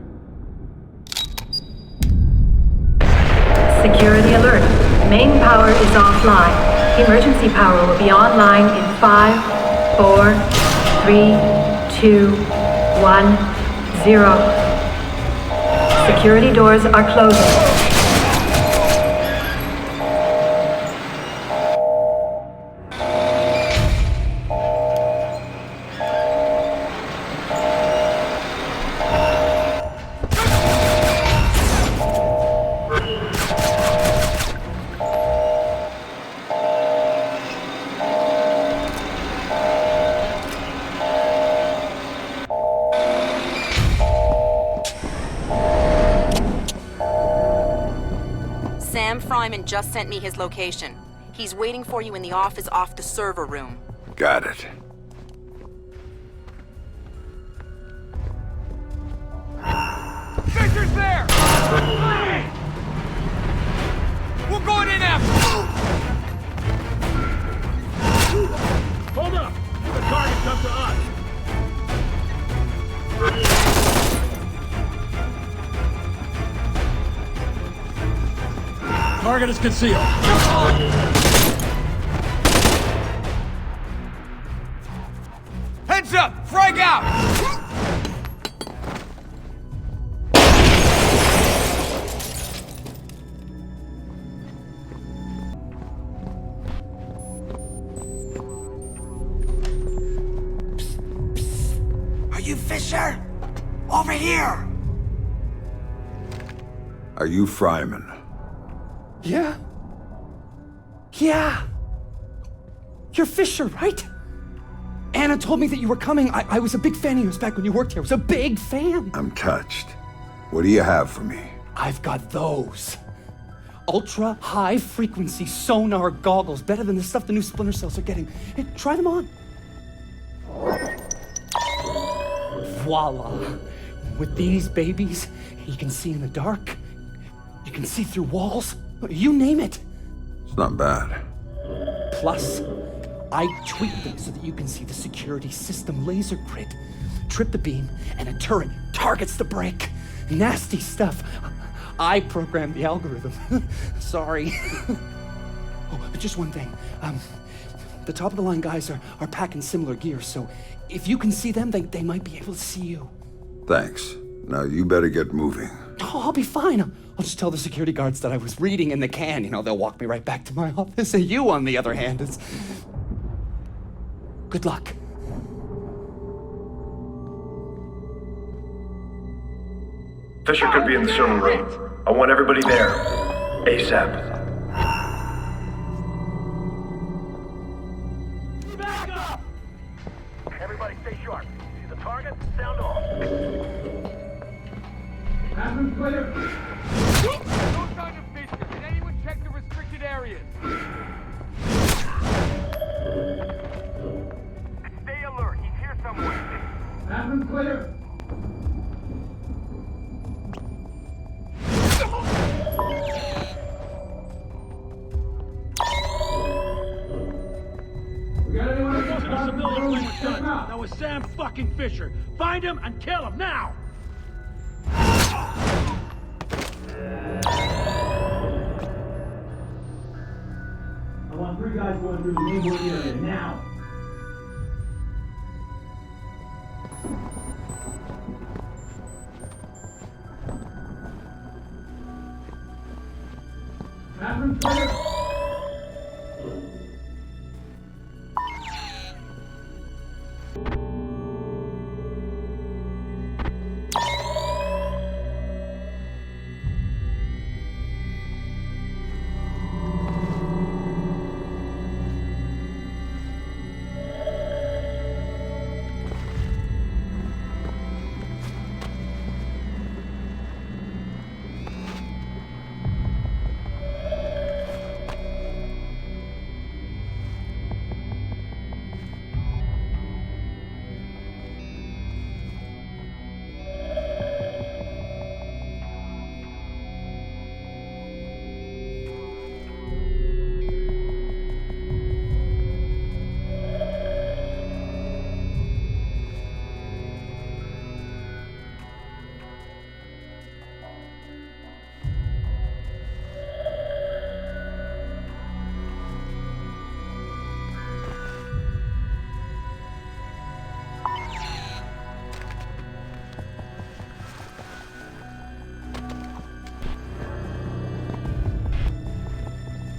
Security alert. Main power is offline. Emergency power will be online in 5, 4, 3, 2, 1, 0. Security doors are closing. Sam Fryman just sent me his location. He's waiting for you in the office off the server room. Got it. Fisher's there! We're going in after! Hold up! The target comes to us! Target is concealed. Heads up! Frag out! Are you Fisher? Over here! Are you Fryman? Yeah? Yeah! You're Fisher, right? Anna told me that you were coming. I was a big fan of yours back when you worked here. I was a big fan. I'm touched. What do you have for me? I've got those. Ultra high frequency sonar goggles. Better than the stuff the new splinter cells are getting. Hey, try them on. Voila. With these babies, you can see in the dark. You can see through walls. You name it. It's not bad. Plus, I tweak them so that you can see the security system laser grid. Trip the beam, and a turret targets the break. Nasty stuff. I programmed the algorithm. Sorry. Oh, but just one thing. The top-of-the-line guys are packing similar gear, so if you can see them, they might be able to see you. Thanks. Now you better get moving. Oh, I'll be fine. I'll just tell the security guards that I was reading in the can. You know, they'll walk me right back to my office. And you, on the other hand, is... Good luck. Fisher could be in the server room. I want everybody there. ASAP. Back up! Everybody stay sharp. See the target? Sound off. Bathroom clear. No sign of Fisher. Did anyone check the restricted areas? Stay alert. He's here somewhere. Bathroom clear. A civilian plane with guns. That was Sam fucking Fisher. Find him and kill him now! I want 3 guys going through the neighborhood area now. Bathroom clear.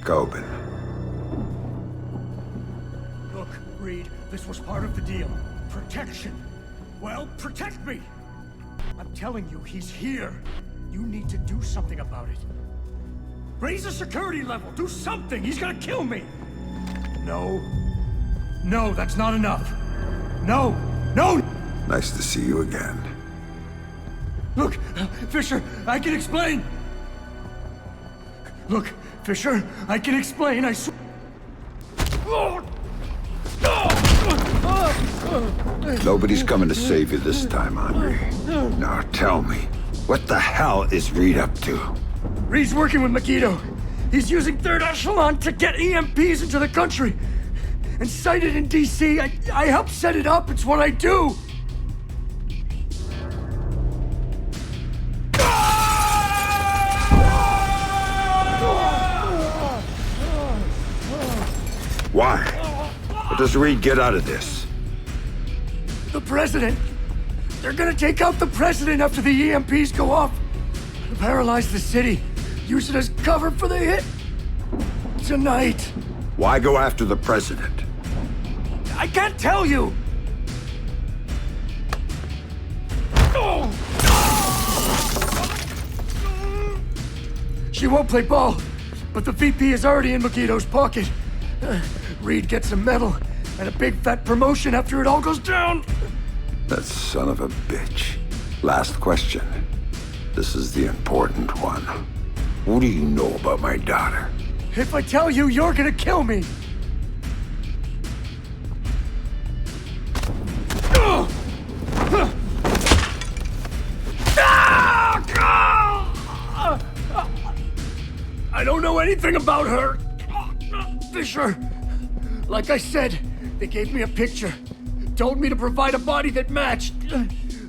Coben. Look, Reed, this was part of the deal. Protection. Well, protect me! I'm telling you, he's here. You need to do something about it. Raise the security level. Do something. He's gonna kill me. No. No, that's not enough. No. No! Nice to see you again. Look, Fisher, I can explain. Look, Fisher, I can explain. I swear. Nobody's coming to save you this time, Henri. Now tell me, what the hell is Reed up to? Reed's working with Megiddo. He's using Third Echelon to get EMPs into the country. And sighted in DC, I help set it up. It's what I do. Why? What does Reed get out of this? The president. They're gonna take out the president after the EMPs go off. Paralyze the city. Use it as cover for the hit. Tonight. Why go after the president? I can't tell you. She won't play ball, but the VP is already in Megiddo's pocket. Reed gets a medal and a big fat promotion after it all goes down. That son of a bitch. Last question. This is the important one. What do you know about my daughter? If I tell you, you're gonna kill me. I don't know anything about her. Fisher. Like I said, they gave me a picture. Told me to provide a body that matched.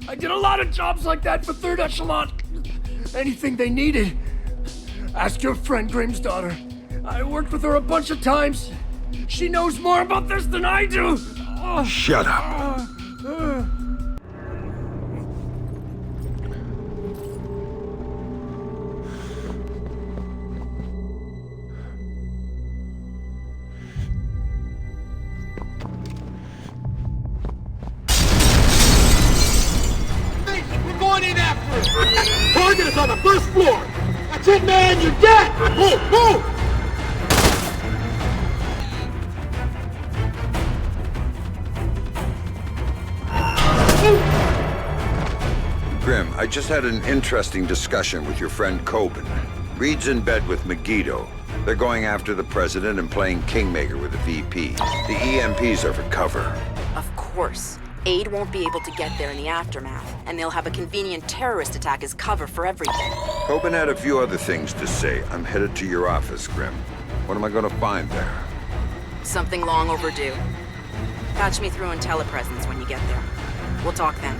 I did a lot of jobs like that for Third Echelon. Anything they needed. Ask your friend Grimm's daughter. I worked with her a bunch of times. She knows more about this than I do. Shut up. We're going in after it! Target is on the first floor! That's it, man! You're dead! Move! Move! Grim, I just had an interesting discussion with your friend Coben. Reed's in bed with Megiddo. They're going after the president and playing Kingmaker with the VP. The EMPs are for cover. Of course. Aid won't be able to get there in the aftermath, and they'll have a convenient terrorist attack as cover for everything. Coben had a few other things to say. I'm headed to your office, Grim. What am I gonna find there? Something long overdue. Patch me through in telepresence when you get there. We'll talk then.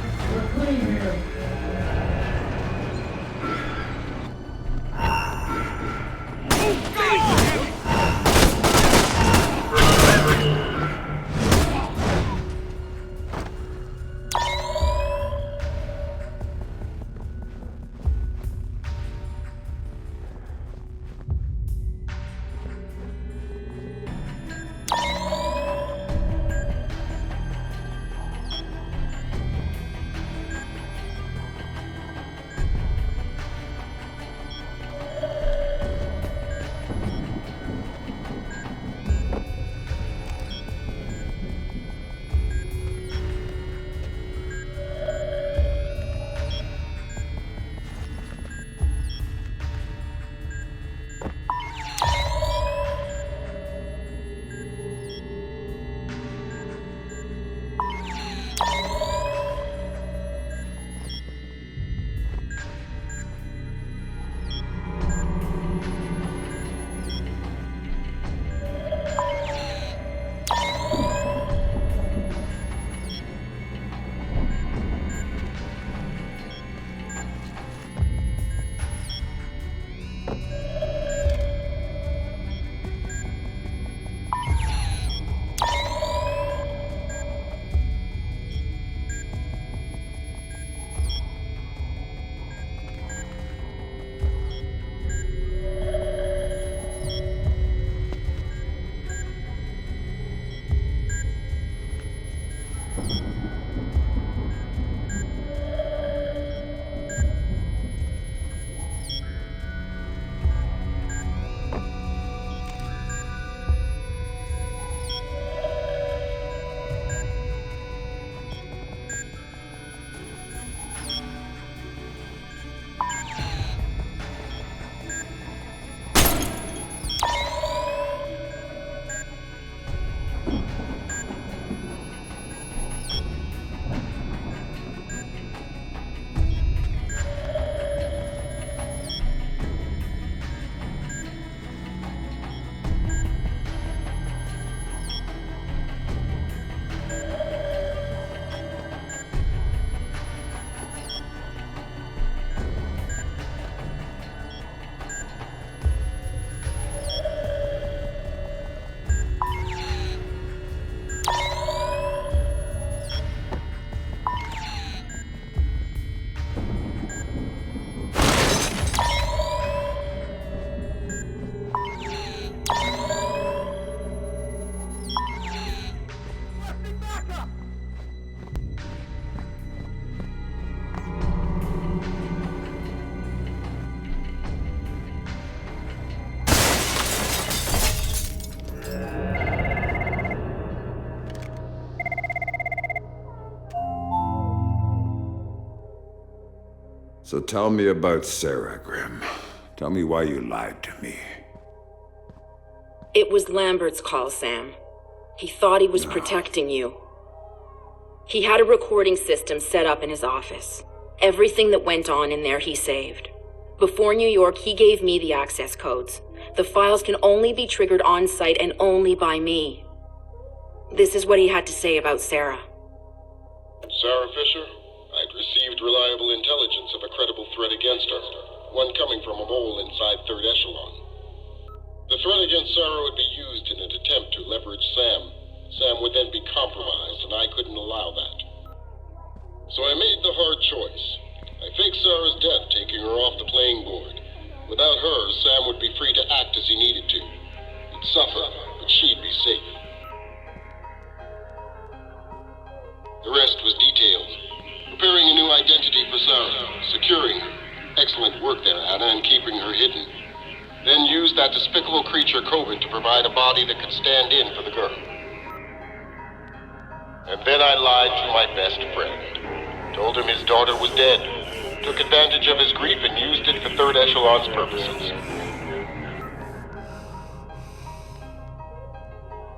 So tell me about Sarah, Grimm. Tell me why you lied to me. It was Lambert's call, Sam. He thought he was protecting you. He had a recording system set up in his office. Everything that went on in there he saved. Before New York, he gave me the access codes. The files can only be triggered on-site and only by me. This is what he had to say about Sarah. Sarah Fisher, I'd received reliable intelligence of a credible threat against her, one coming from a mole inside Third Echelon. The threat against Sarah would be used in an attempt to leverage Sam. Sam would then be compromised, and I couldn't allow that. So I made the hard choice. I faked Sarah's death, taking her off the playing board. Without her, Sam would be free to act as he needed to. He'd suffer, but she'd be safe. The rest was detailed. Preparing a new identity for Sarah, securing her. Excellent work there, Anna, in keeping her hidden. Then used that despicable creature COVID to provide a body that could stand in for the girl. And then I lied to my best friend. Told him his daughter was dead. Took advantage of his grief and used it for Third Echelon's purposes.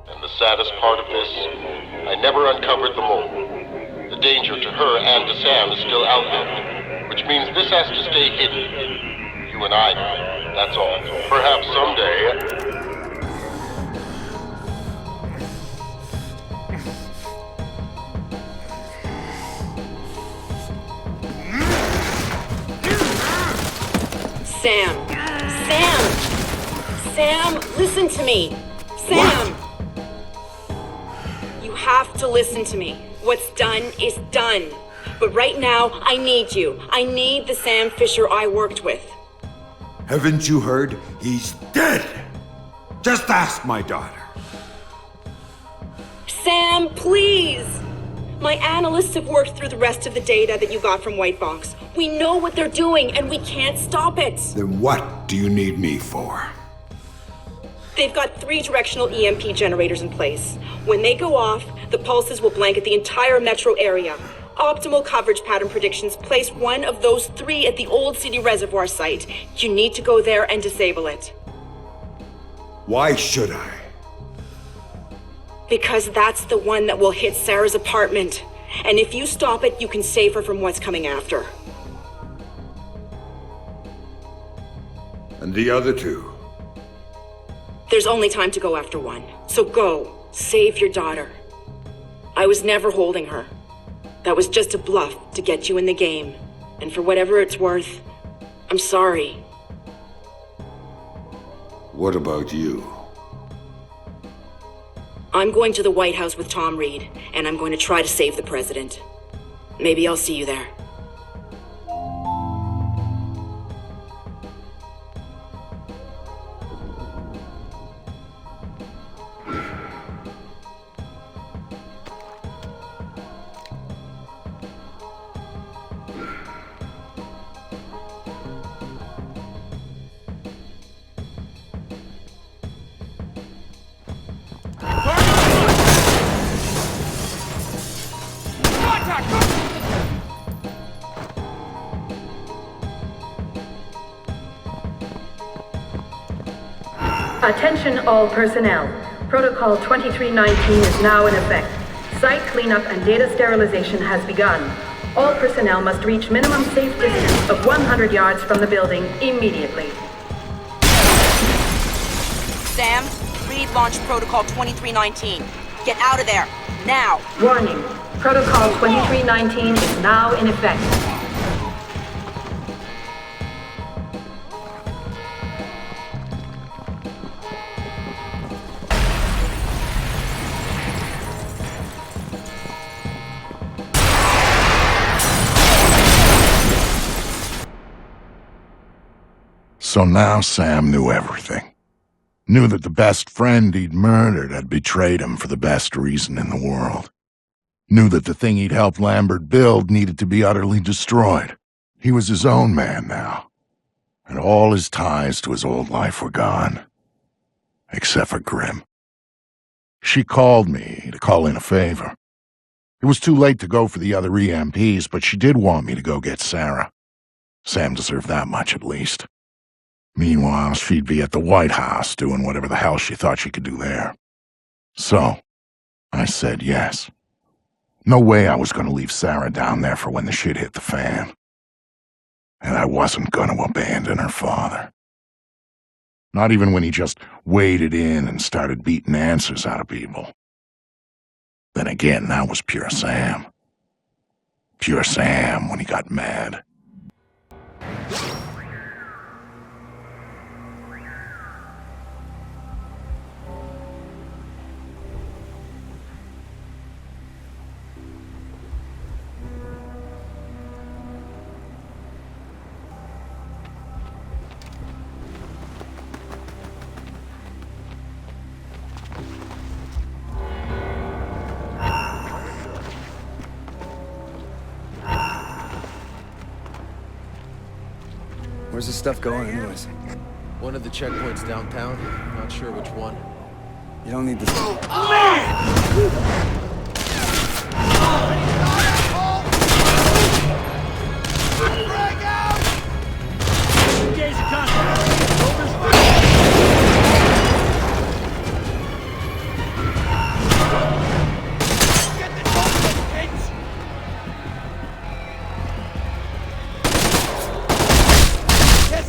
And the saddest part of this, I never uncovered the mole. The danger to her and to Sam is still out there, which means this has to stay hidden. You and I know, that's all. Perhaps someday... Sam! Sam! Sam, listen to me! Sam! You have to listen to me. What's done is done. But right now, I need you. I need the Sam Fisher I worked with. Haven't you heard? He's dead! Just ask my daughter. Sam, please! My analysts have worked through the rest of the data that you got from White Box. We know what they're doing, and we can't stop it. Then what do you need me for? They've got 3 directional EMP generators in place. When they go off, the pulses will blanket the entire metro area. Optimal coverage pattern predictions place one of those 3 at the Old City Reservoir site. You need to go there and disable it. Why should I? Because that's the one that will hit Sarah's apartment. And if you stop it, you can save her from what's coming after. And the other 2? There's only time to go after one. So go. Save your daughter. I was never holding her. That was just a bluff to get you in the game. And for whatever it's worth, I'm sorry. What about you? I'm going to the White House with Tom Reed, and I'm going to try to save the president. Maybe I'll see you there. Attention all personnel. Protocol 2319 is now in effect. Site cleanup and data sterilization has begun. All personnel must reach minimum safe distance of 100 yards from the building immediately. Sam, Reed launched Protocol 2319. Get out of there, now! Warning. Protocol 2319 is now in effect. So now Sam knew everything. Knew that the best friend he'd murdered had betrayed him for the best reason in the world. Knew that the thing he'd helped Lambert build needed to be utterly destroyed. He was his own man now. And all his ties to his old life were gone. Except for Grimm. She called me to call in a favor. It was too late to go for the other EMPs, but she did want me to go get Sarah. Sam deserved that much at least. Meanwhile, she'd be at the White House doing whatever the hell she thought she could do there. So, I said yes. No way I was going to leave Sarah down there for when the shit hit the fan. And I wasn't going to abandon her father. Not even when he just waded in and started beating answers out of people. Then again, that was pure Sam. Pure Sam when he got mad. Where's this stuff going anyways? One of the checkpoints downtown. Not sure which one. You don't need this. Engage the contact.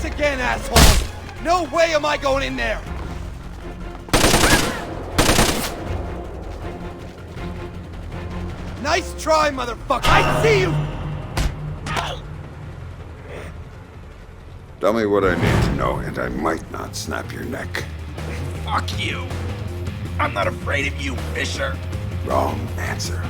Again, asshole! No way am I going in there! Nice try, motherfucker! I see you! Tell me what I need to know, and I might not snap your neck. Fuck you! I'm not afraid of you, Fisher! Wrong answer.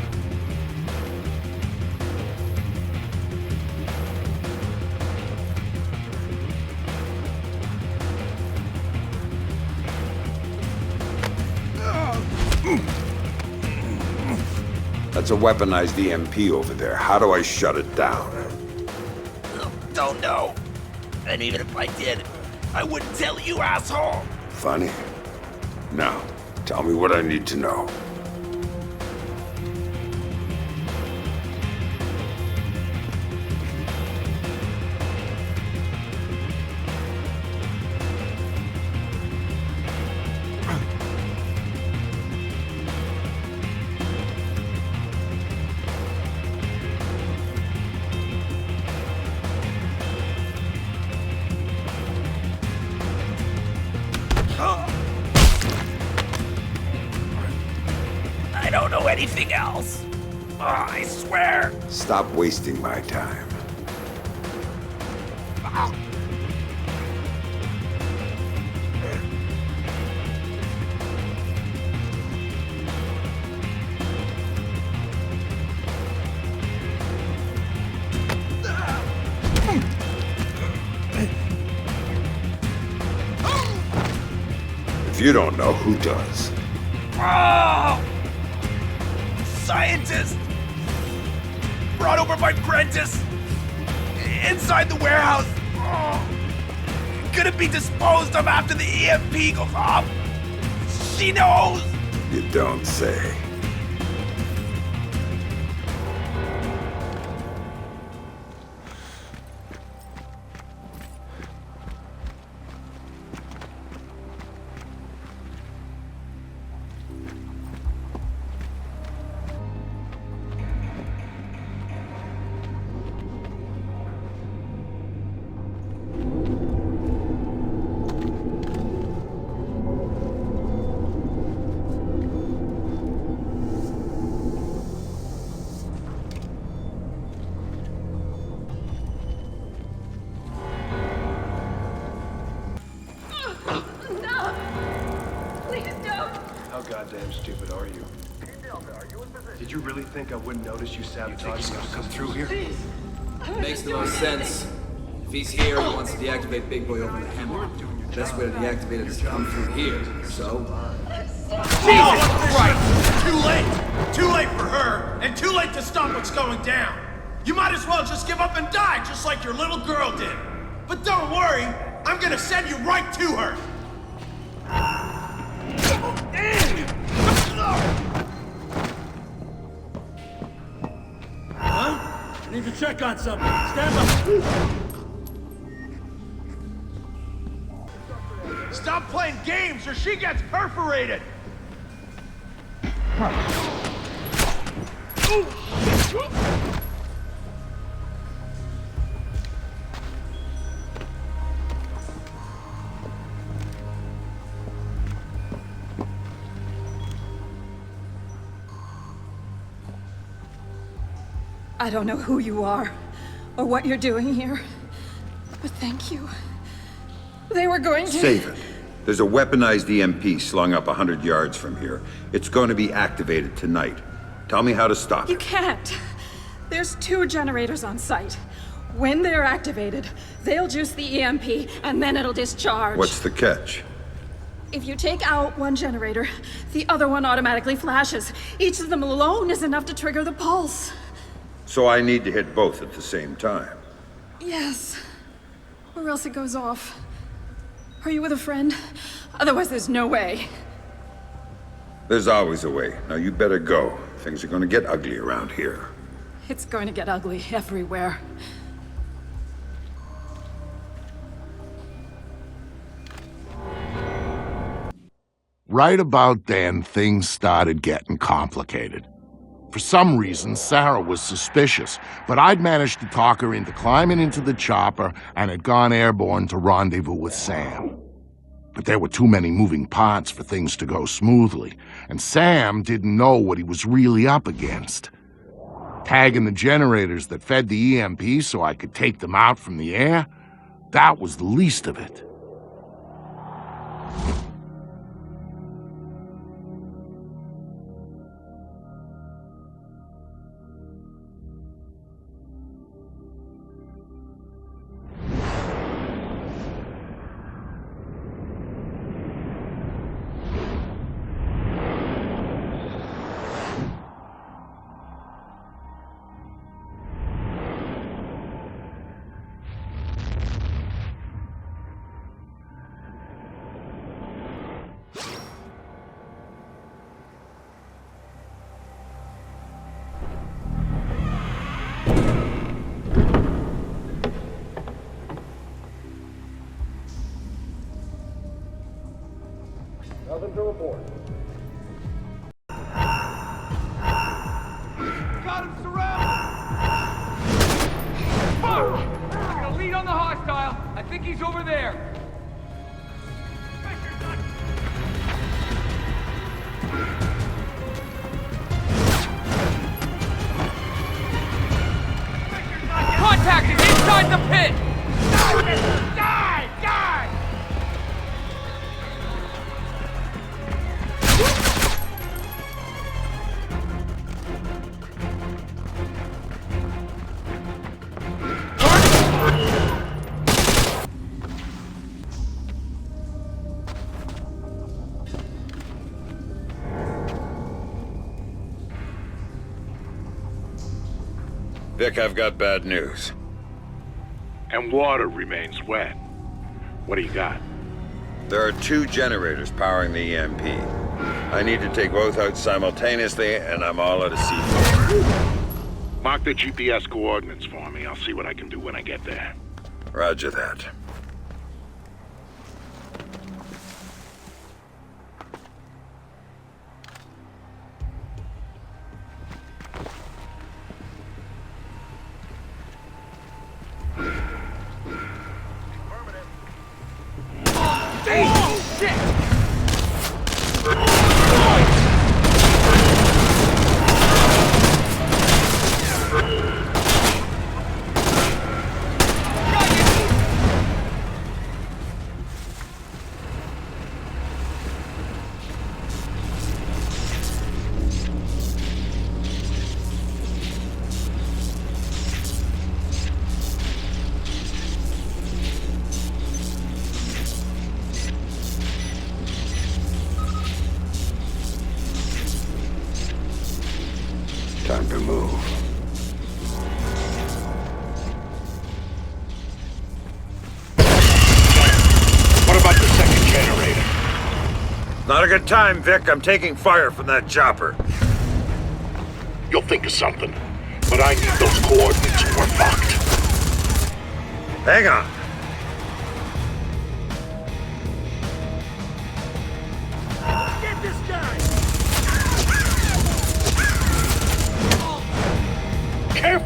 That's a weaponized EMP over there. How do I shut it down? Don't know. And even if I did, I wouldn't tell you, asshole! Funny. Now, tell me what I need to know. I don't know anything else. Oh, I swear. Stop wasting my time. If you don't know, who does? Oh! Scientist! Brought over by Prentice! Inside the warehouse! Oh. Gonna be disposed of after the EMP goes off! She knows! You don't say. How goddamn stupid are you? Did you really think I wouldn't notice you sabotaging us to come through here? Makes the most sense. If he's here, he wants to deactivate Big Boy over the hammer. Best way to deactivate it is to come through here. So. Jesus Christ! Too late! Too late for her, and too late to stop what's going down! You might as well just give up and die, just like your little girl did! But don't worry, I'm gonna send you right to her! Huh? I need to check on something. Stand by. stop playing games or she gets perforated! I don't know who you are, or what you're doing here, but thank you. They were going to... Save it. There's a weaponized EMP slung up 100 yards from here. It's going to be activated tonight. Tell me how to stop You it. can't. There's 2 generators on site. When they're activated, they'll juice the EMP, and then it'll discharge. What's the catch? If you take out one generator, the other one automatically flashes. Each of them alone is enough to trigger the pulse. So I need to hit both at the same time. Yes. Or else it goes off. Are you with a friend? Otherwise, there's no way. There's always a way. Now you better go. Things are going to get ugly around here. It's going to get ugly everywhere. Right about then, things started getting complicated. For some reason, Sarah was suspicious, but I'd managed to talk her into climbing into the chopper and had gone airborne to rendezvous with Sam. But there were too many moving parts for things to go smoothly, and Sam didn't know what he was really up against. Tagging the generators that fed the EMP so I could take them out from the air, that was the least of it. Nothing to report. Got him surrounded! Fuck! I'm gonna lead on the hostile. I think he's over there. Contact is inside the pit! Die! Die! Vic, I've got bad news. And water remains wet. What do you got? There are 2 generators powering the EMP. I need to take both out simultaneously, and I'm all out of C4. Mark the GPS coordinates for me. I'll see what I can do when I get there. Roger that. Time to move. What about the second generator? Not a good time, Vic. I'm taking fire from that chopper. You'll think of something. But I need those coordinates or we're fucked. Hang on.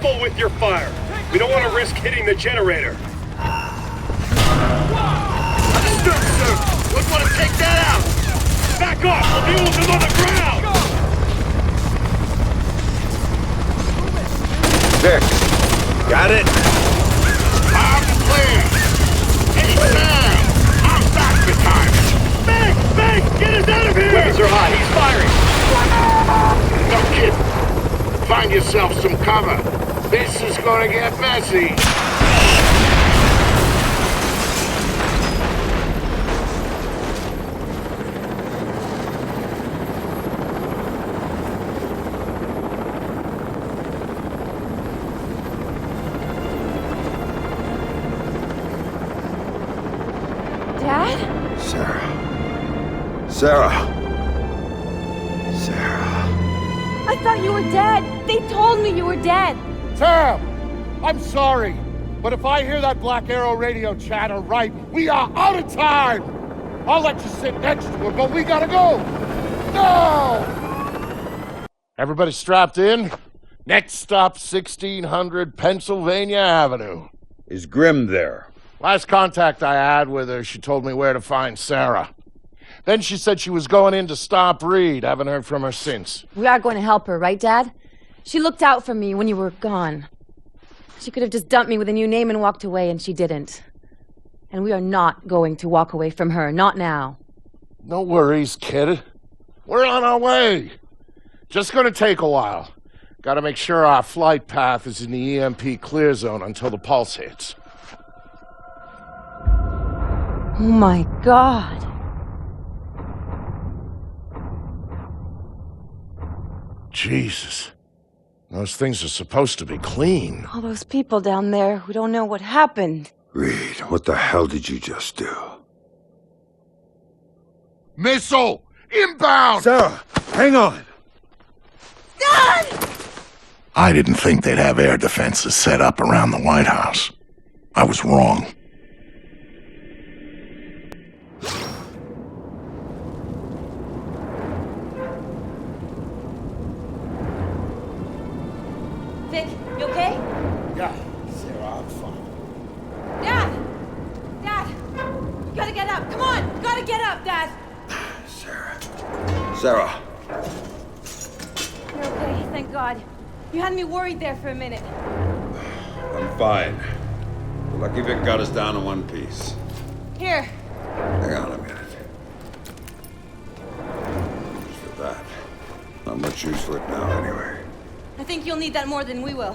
careful with your fire. We don't want to risk hitting the generator. Understood, sir. Would want to take that out. Back off! We'll deal with them on the ground! Vic, got it? I'm clear. Hey, Sam! I'm back for time. Meg! Meg! Get us out of here! Weapons are hot. He's firing. No kidding. Find yourself some cover. This is gonna get messy. Dad? Sarah. Sarah. I thought you were dead. They told me you were dead. Sam! I'm sorry, but if I hear that Black Arrow radio chatter right, we are out of time! I'll let you sit next to him, but we gotta go! No! Everybody strapped in? Next stop, 1600 Pennsylvania Avenue. Is Grimm there? Last contact I had with her, she told me where to find Sarah. Then she said she was going in to stop Reed. Haven't heard from her since. We are going to help her, right, Dad? She looked out for me when you were gone. She could have just dumped me with a new name and walked away, and she didn't. And we are not going to walk away from her, not now. No worries, kid. We're on our way. Just gonna take a while. Gotta make sure our flight path is in the EMP clear zone until the pulse hits. Oh my God. Jesus. Those things are supposed to be clean. All those people down there who don't know what happened. Reed, what the hell did you just do? Missile! Inbound! Sarah, hang on! Dad! I didn't think they'd have air defenses set up around the White House. I was wrong. Vic, you okay? Yeah, Sarah, I'm fine. Dad! Dad! You gotta get up. Come on! You gotta get up, Dad! Sarah. You're okay, thank God. You had me worried there for a minute. I'm fine. We're lucky Vic got us down in one piece. Here. Hang on a minute. Use for that. Not much use for it now, anyway. I think you'll need that more than we will.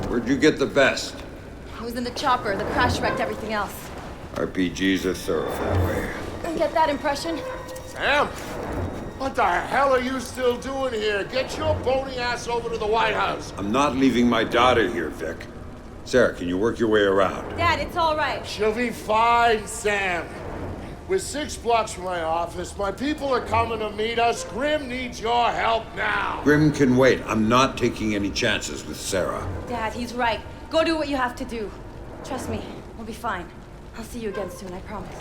Where'd you get the vest? I was in the chopper. The crash wrecked everything else. RPGs are thorough that way. Don't get that impression? Sam? What the hell are you still doing here? Get your bony ass over to the White House. I'm not leaving my daughter here, Vic. Sarah, can you work your way around? Dad, it's all right. She'll be fine, Sam. We're 6 blocks from my office. My people are coming to meet us. Grimm needs your help now. Grimm can wait. I'm not taking any chances with Sarah. Dad, he's right. Go do what you have to do. Trust me, we'll be fine. I'll see you again soon, I promise.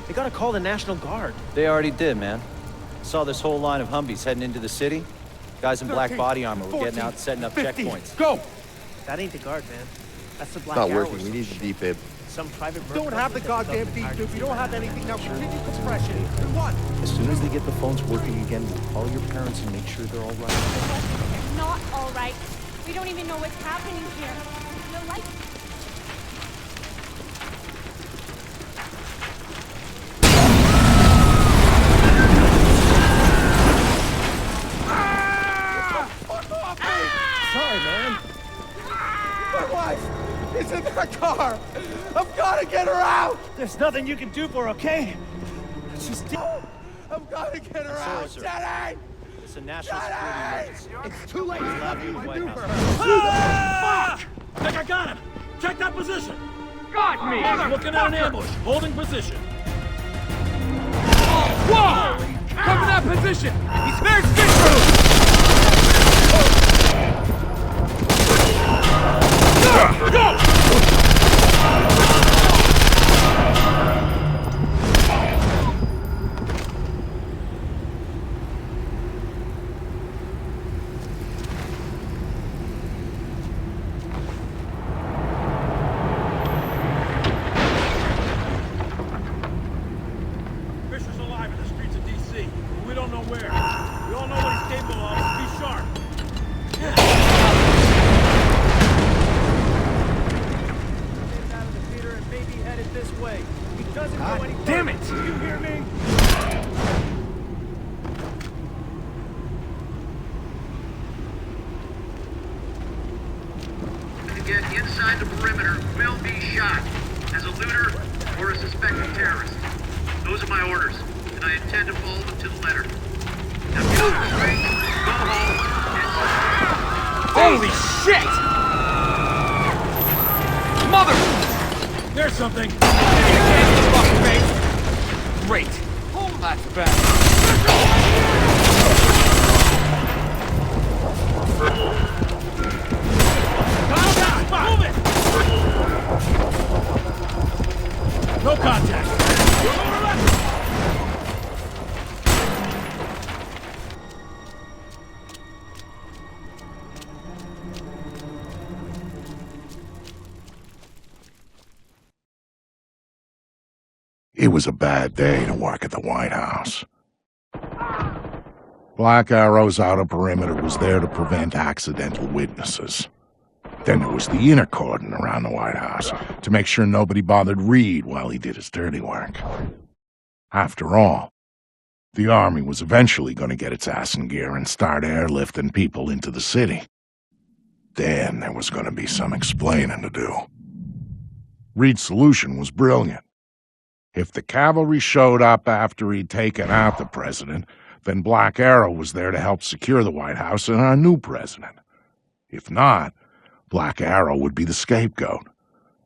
They gotta call the National Guard. They already did, man. Saw this whole line of Humvees heading into the city. Guys in black body armor were getting out, setting up 15. checkpoints. Go! That ain't the guard, man. That's the Black Not Arrow. working. We need the defib. Some private. Don't have the goddamn defib. You don't have anything now. Continue compression. What? As soon as they get the phones working again, we'll call your parents and make sure they're all right. They're not all right. We don't even know what's happening here. No light. Sorry, man. My wife is in that car. I've got to get her out. There's nothing you can do for her, okay? She's dead. I've got to get her Sorry, out. sir. Daddy! It's a national security emergency. It's too late. Nothing you can do for her. Ah! I think I got him. Check that position. Got me! He's looking at an ambush. Holding position. Whoa! Come in that position. He's there's Go! Fisher's alive in the streets of D.C. We don't know where. We all know what he's capable of. Be sharp. Out of the theater and maybe headed this way. He doesn't go any further. Damn it! Do you hear me? To get inside the perimeter will be shot as a looter or a suspected terrorist. Those are my orders, and I intend to follow them to the letter. Now get off the street, go home, Holy shit! Mother! There's something. Great. Oh, that's bad. Move it! No contact. It was a bad day to work at the White House. Black Arrow's outer perimeter was there to prevent accidental witnesses. Then there was the inner cordon around the White House to make sure nobody bothered Reed while he did his dirty work. After all, the Army was eventually going to get its ass in gear and start airlifting people into the city. Then there was going to be some explaining to do. Reed's solution was brilliant. If the cavalry showed up after he'd taken out the president, then Black Arrow was there to help secure the White House and our new president. If not, Black Arrow would be the scapegoat,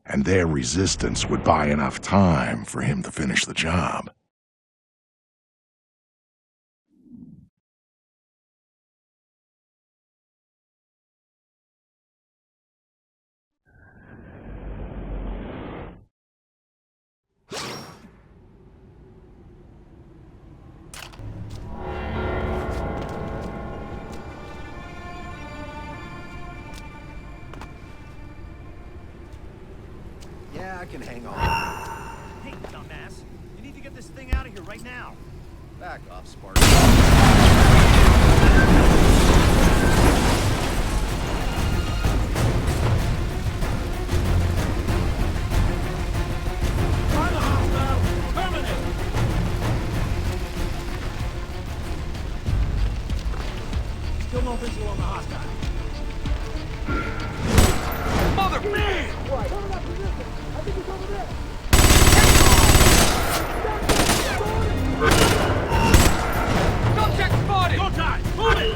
and their resistance would buy enough time for him to finish the job. Yeah, I can hang on. Hey, dumbass. You need to get this thing out of here right now. Back off, Spartan. Still no visual on the hostile. Mother! Man! Right. Cover that position. I think he's over there. Subject spotted! Go time! Move it!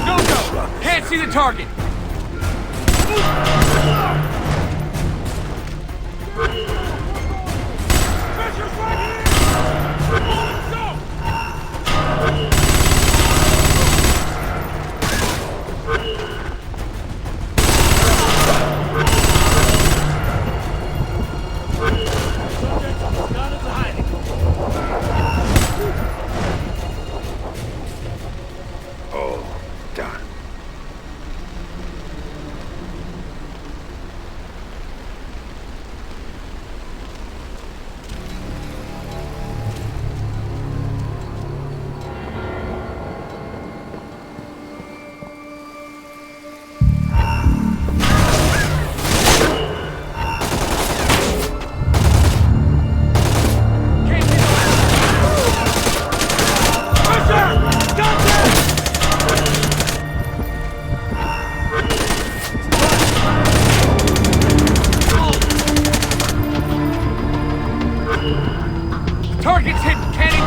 No-go! Can't see the target! Pressure's right here! Go! Subject got into hiding. Target's hit! Cannon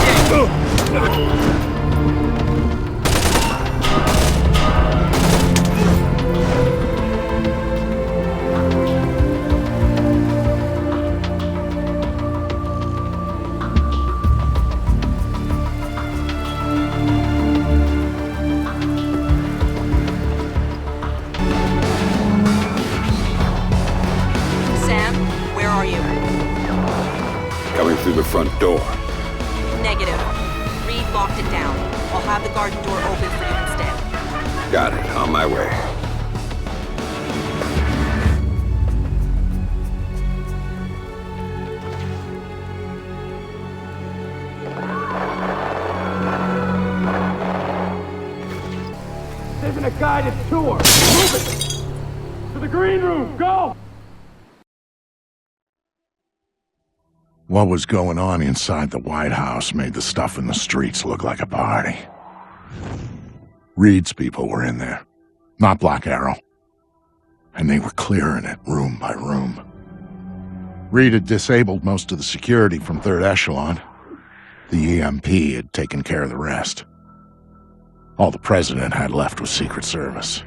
Sam, where are you? Coming through the front door. Negative. Reed locked it down. I'll have the garden door open for you instead. Got it. On my way. This isn't a guided tour. Move it! To the green room, go! What was going on inside the White House made the stuff in the streets look like a party. Reed's people were in there, not Black Arrow. And they were clearing it room by room. Reed had disabled most of the security from Third Echelon. The EMP had taken care of the rest. All the president had left was Secret Service.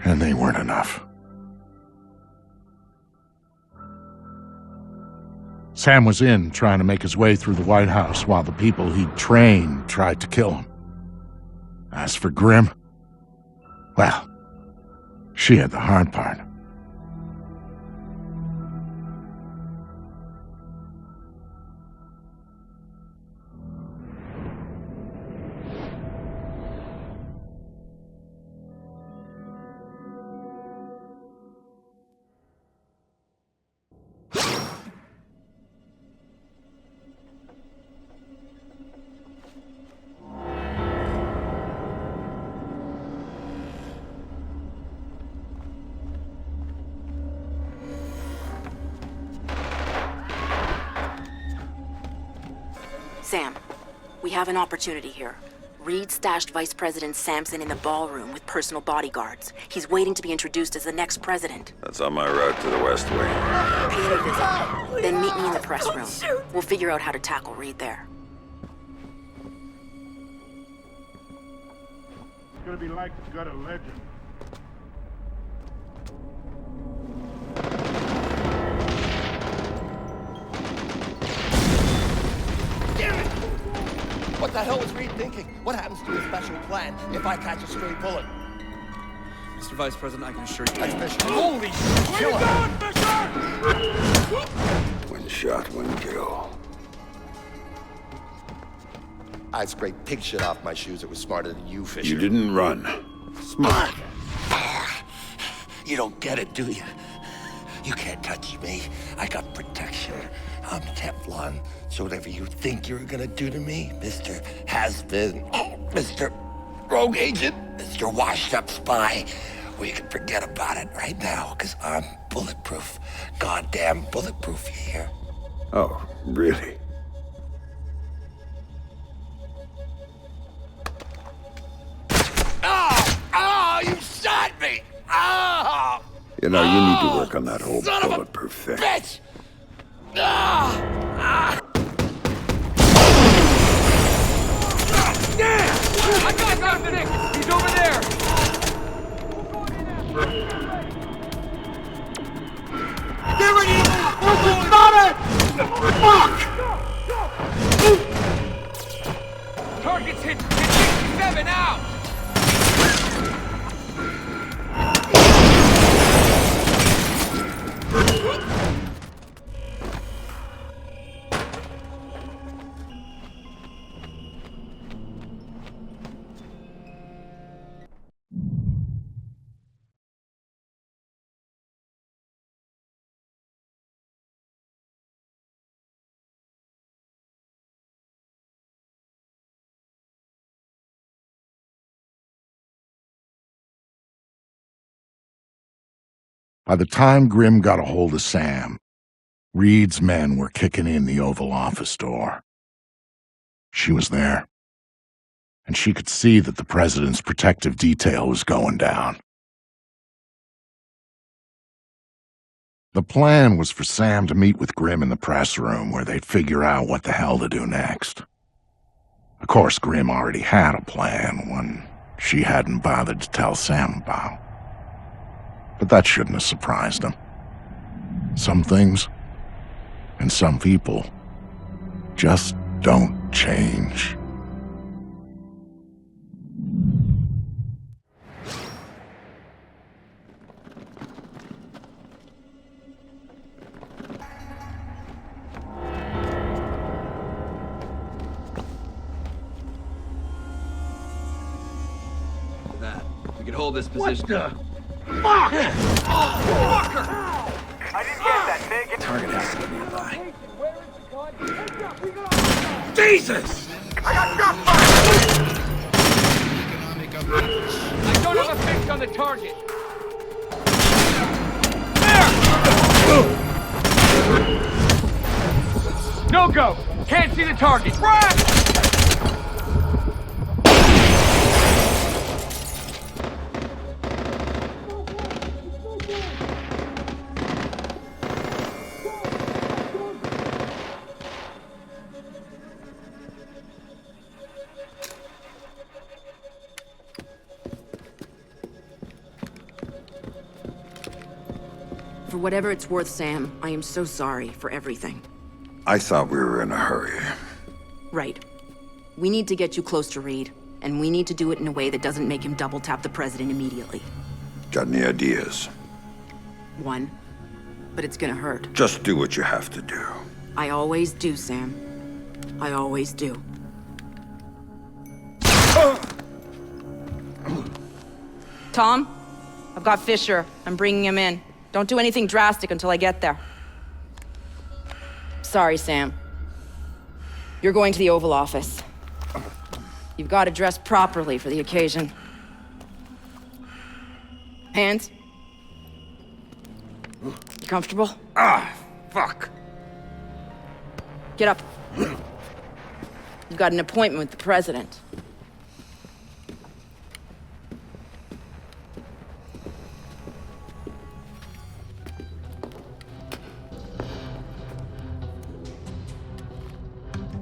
And they weren't enough. Sam was in, trying to make his way through the White House while the people he'd trained tried to kill him. As for Grim, well, she had the hard part. Sam, we have an opportunity here. Reed stashed Vice President Sampson in the ballroom with personal bodyguards. He's waiting to be introduced as the next president. That's on my route to the West Wing. Pay me a visit. Then meet me in the press room. We'll figure out how to tackle Reed there. It's gonna be like the gut of legend. What the hell was Reed thinking? What happens to his special plan if I catch a stray bullet? Mr. Vice President, I can assure you. Holy shit! Where you going, Fisher? One shot, one kill. I'd scrape pig shit off my shoes. It was smarter than you, Fisher. You didn't run. Smart. You don't get it, do you? You can't touch me. I got protection. I'm Teflon. So whatever you think you're gonna do to me, Mr. Has-Been, Mr. Rogue Agent, Mr. Washed-Up Spy, well, you can forget about it right now, because I'm bulletproof. Goddamn bulletproof, you hear? Oh, really? Oh, you shot me! Oh! You know, you need to work on that whole Son of a bulletproof thing. Bitch! Ah! I got something! He's over there! Get ready! Wilson, stop it! Fuck! Target's hit! Hit 67 out! By the time Grim got a hold of Sam, Reed's men were kicking in the Oval Office door. She was there, and she could see that the president's protective detail was going down. The plan was for Sam to meet with Grimm in the press room where they'd figure out what the hell to do next. Of course, Grimm already had a plan, one she hadn't bothered to tell Sam about. But that shouldn't have surprised him. Some things, and some people, just don't change. We can hold this position. What the? Fuck! Oh, fucker! I didn't get that, Meg. Target has to be nearby. Jesus! I got gunfire! I don't have a fix on the target. There! No go! Can't see the target. Run! For whatever it's worth, Sam, I am so sorry for everything. I thought we were in a hurry. Right. We need to get you close to Reed, and we need to do it in a way that doesn't make him double-tap the president immediately. Got any ideas? One. But it's gonna hurt. Just do what you have to do. I always do, Sam. I always do. Tom? I've got Fisher. I'm bringing him in. Don't do anything drastic until I get there. Sorry, Sam. You're going to the Oval Office. You've got to dress properly for the occasion. Hands? You comfortable? Fuck. Get up. You've got an appointment with the president.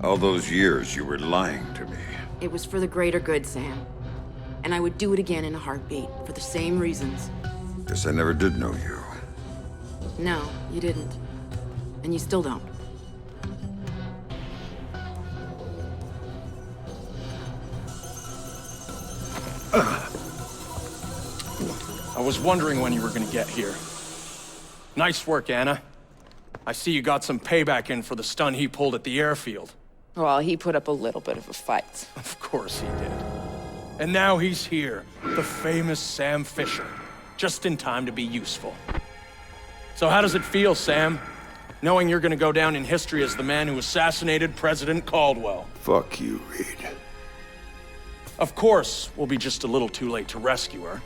All those years you were lying to me. It was for the greater good, Sam. And I would do it again in a heartbeat, for the same reasons. Guess I never did know you. No, you didn't. And you still don't. I was wondering when you were gonna get here. Nice work, Anna. I see you got some payback in for the stun he pulled at the airfield. Well, he put up a little bit of a fight. Of course he did. And now he's here, the famous Sam Fisher, just in time to be useful. So how does it feel, Sam? Knowing you're gonna go down in history as the man who assassinated President Caldwell. Fuck you, Reed. Of course, we'll be just a little too late to rescue her.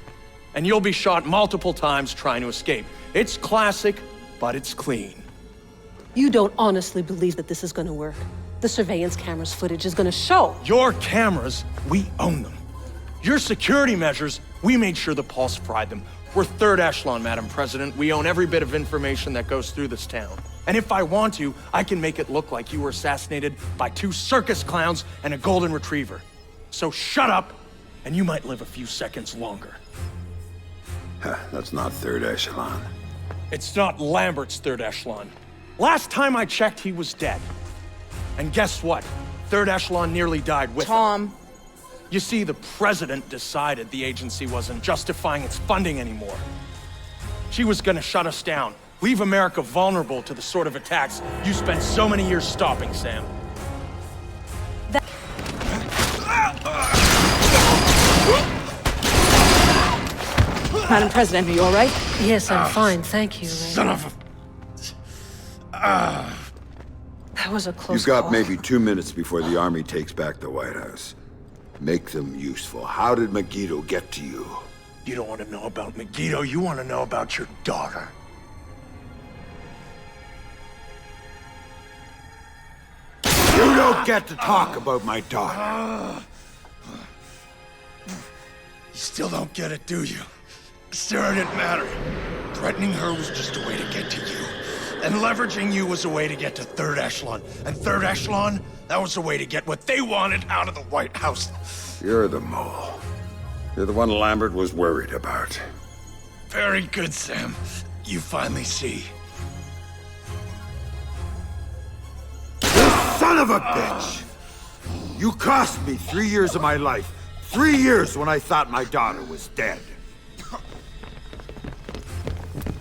And you'll be shot multiple times trying to escape. It's classic, but it's clean. You don't honestly believe that this is gonna work. The surveillance cameras footage is gonna show. Your cameras, we own them. Your security measures, we made sure the Pulse fried them. We're third echelon, Madam President. We own every bit of information that goes through this town. And if I want to, I can make it look like you were assassinated by 2 circus clowns and a golden retriever. So shut up, and you might live a few seconds longer. That's not third echelon. It's not Lambert's third echelon. Last time I checked, he was dead. And guess what? Third echelon nearly died with him. You see, the president decided the agency wasn't justifying its funding anymore. She was gonna shut us down, leave America vulnerable to the sort of attacks you spent so many years stopping, Sam. Madam President, are you all right? Yes, I'm fine, thank you. Son of a... That was a close You've got call. maybe 2 minutes before the army takes back the White House. Make them useful. How did Megiddo get to you? You don't want to know about Megiddo, you want to know about your daughter. You don't get to talk about my daughter. You still don't get it, do you? Sarah didn't matter. Threatening her was just a way to get to you. And leveraging you was a way to get to Third Echelon. And Third Echelon, that was a way to get what they wanted out of the White House. You're the mole. You're the one Lambert was worried about. Very good, Sam. You finally see. Son of a bitch! You cost me 3 years of my life. 3 years when I thought my daughter was dead.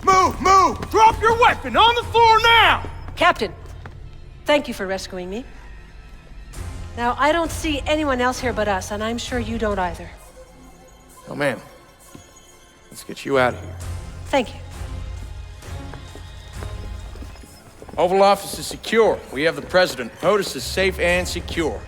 Move! Move! Drop your weapon on the floor now! Captain, thank you for rescuing me. Now, I don't see anyone else here but us, and I'm sure you don't either. Oh, man. Let's get you out of here. Thank you. Oval Office is secure. We have the President. POTUS is safe and secure.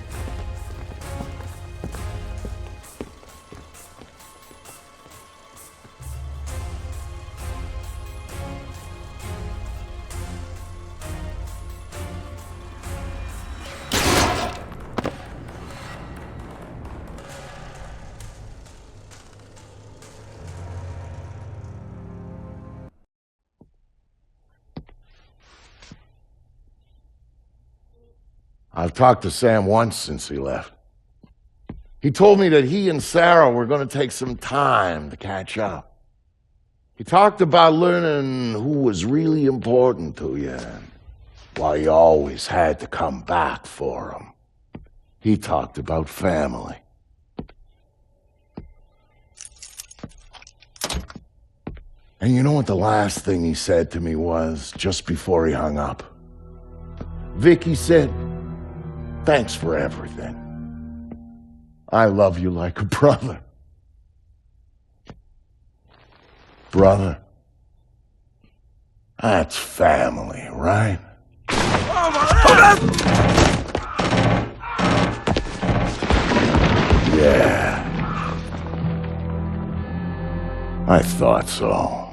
I've talked to Sam once since he left. He told me that he and Sarah were going to take some time to catch up. He talked about learning who was really important to you and why you always had to come back for him. He talked about family. And you know what the last thing he said to me was, just before he hung up? Vicky said, "Thanks for everything. I love you like a brother." Brother, that's family, right? Yeah. I thought so.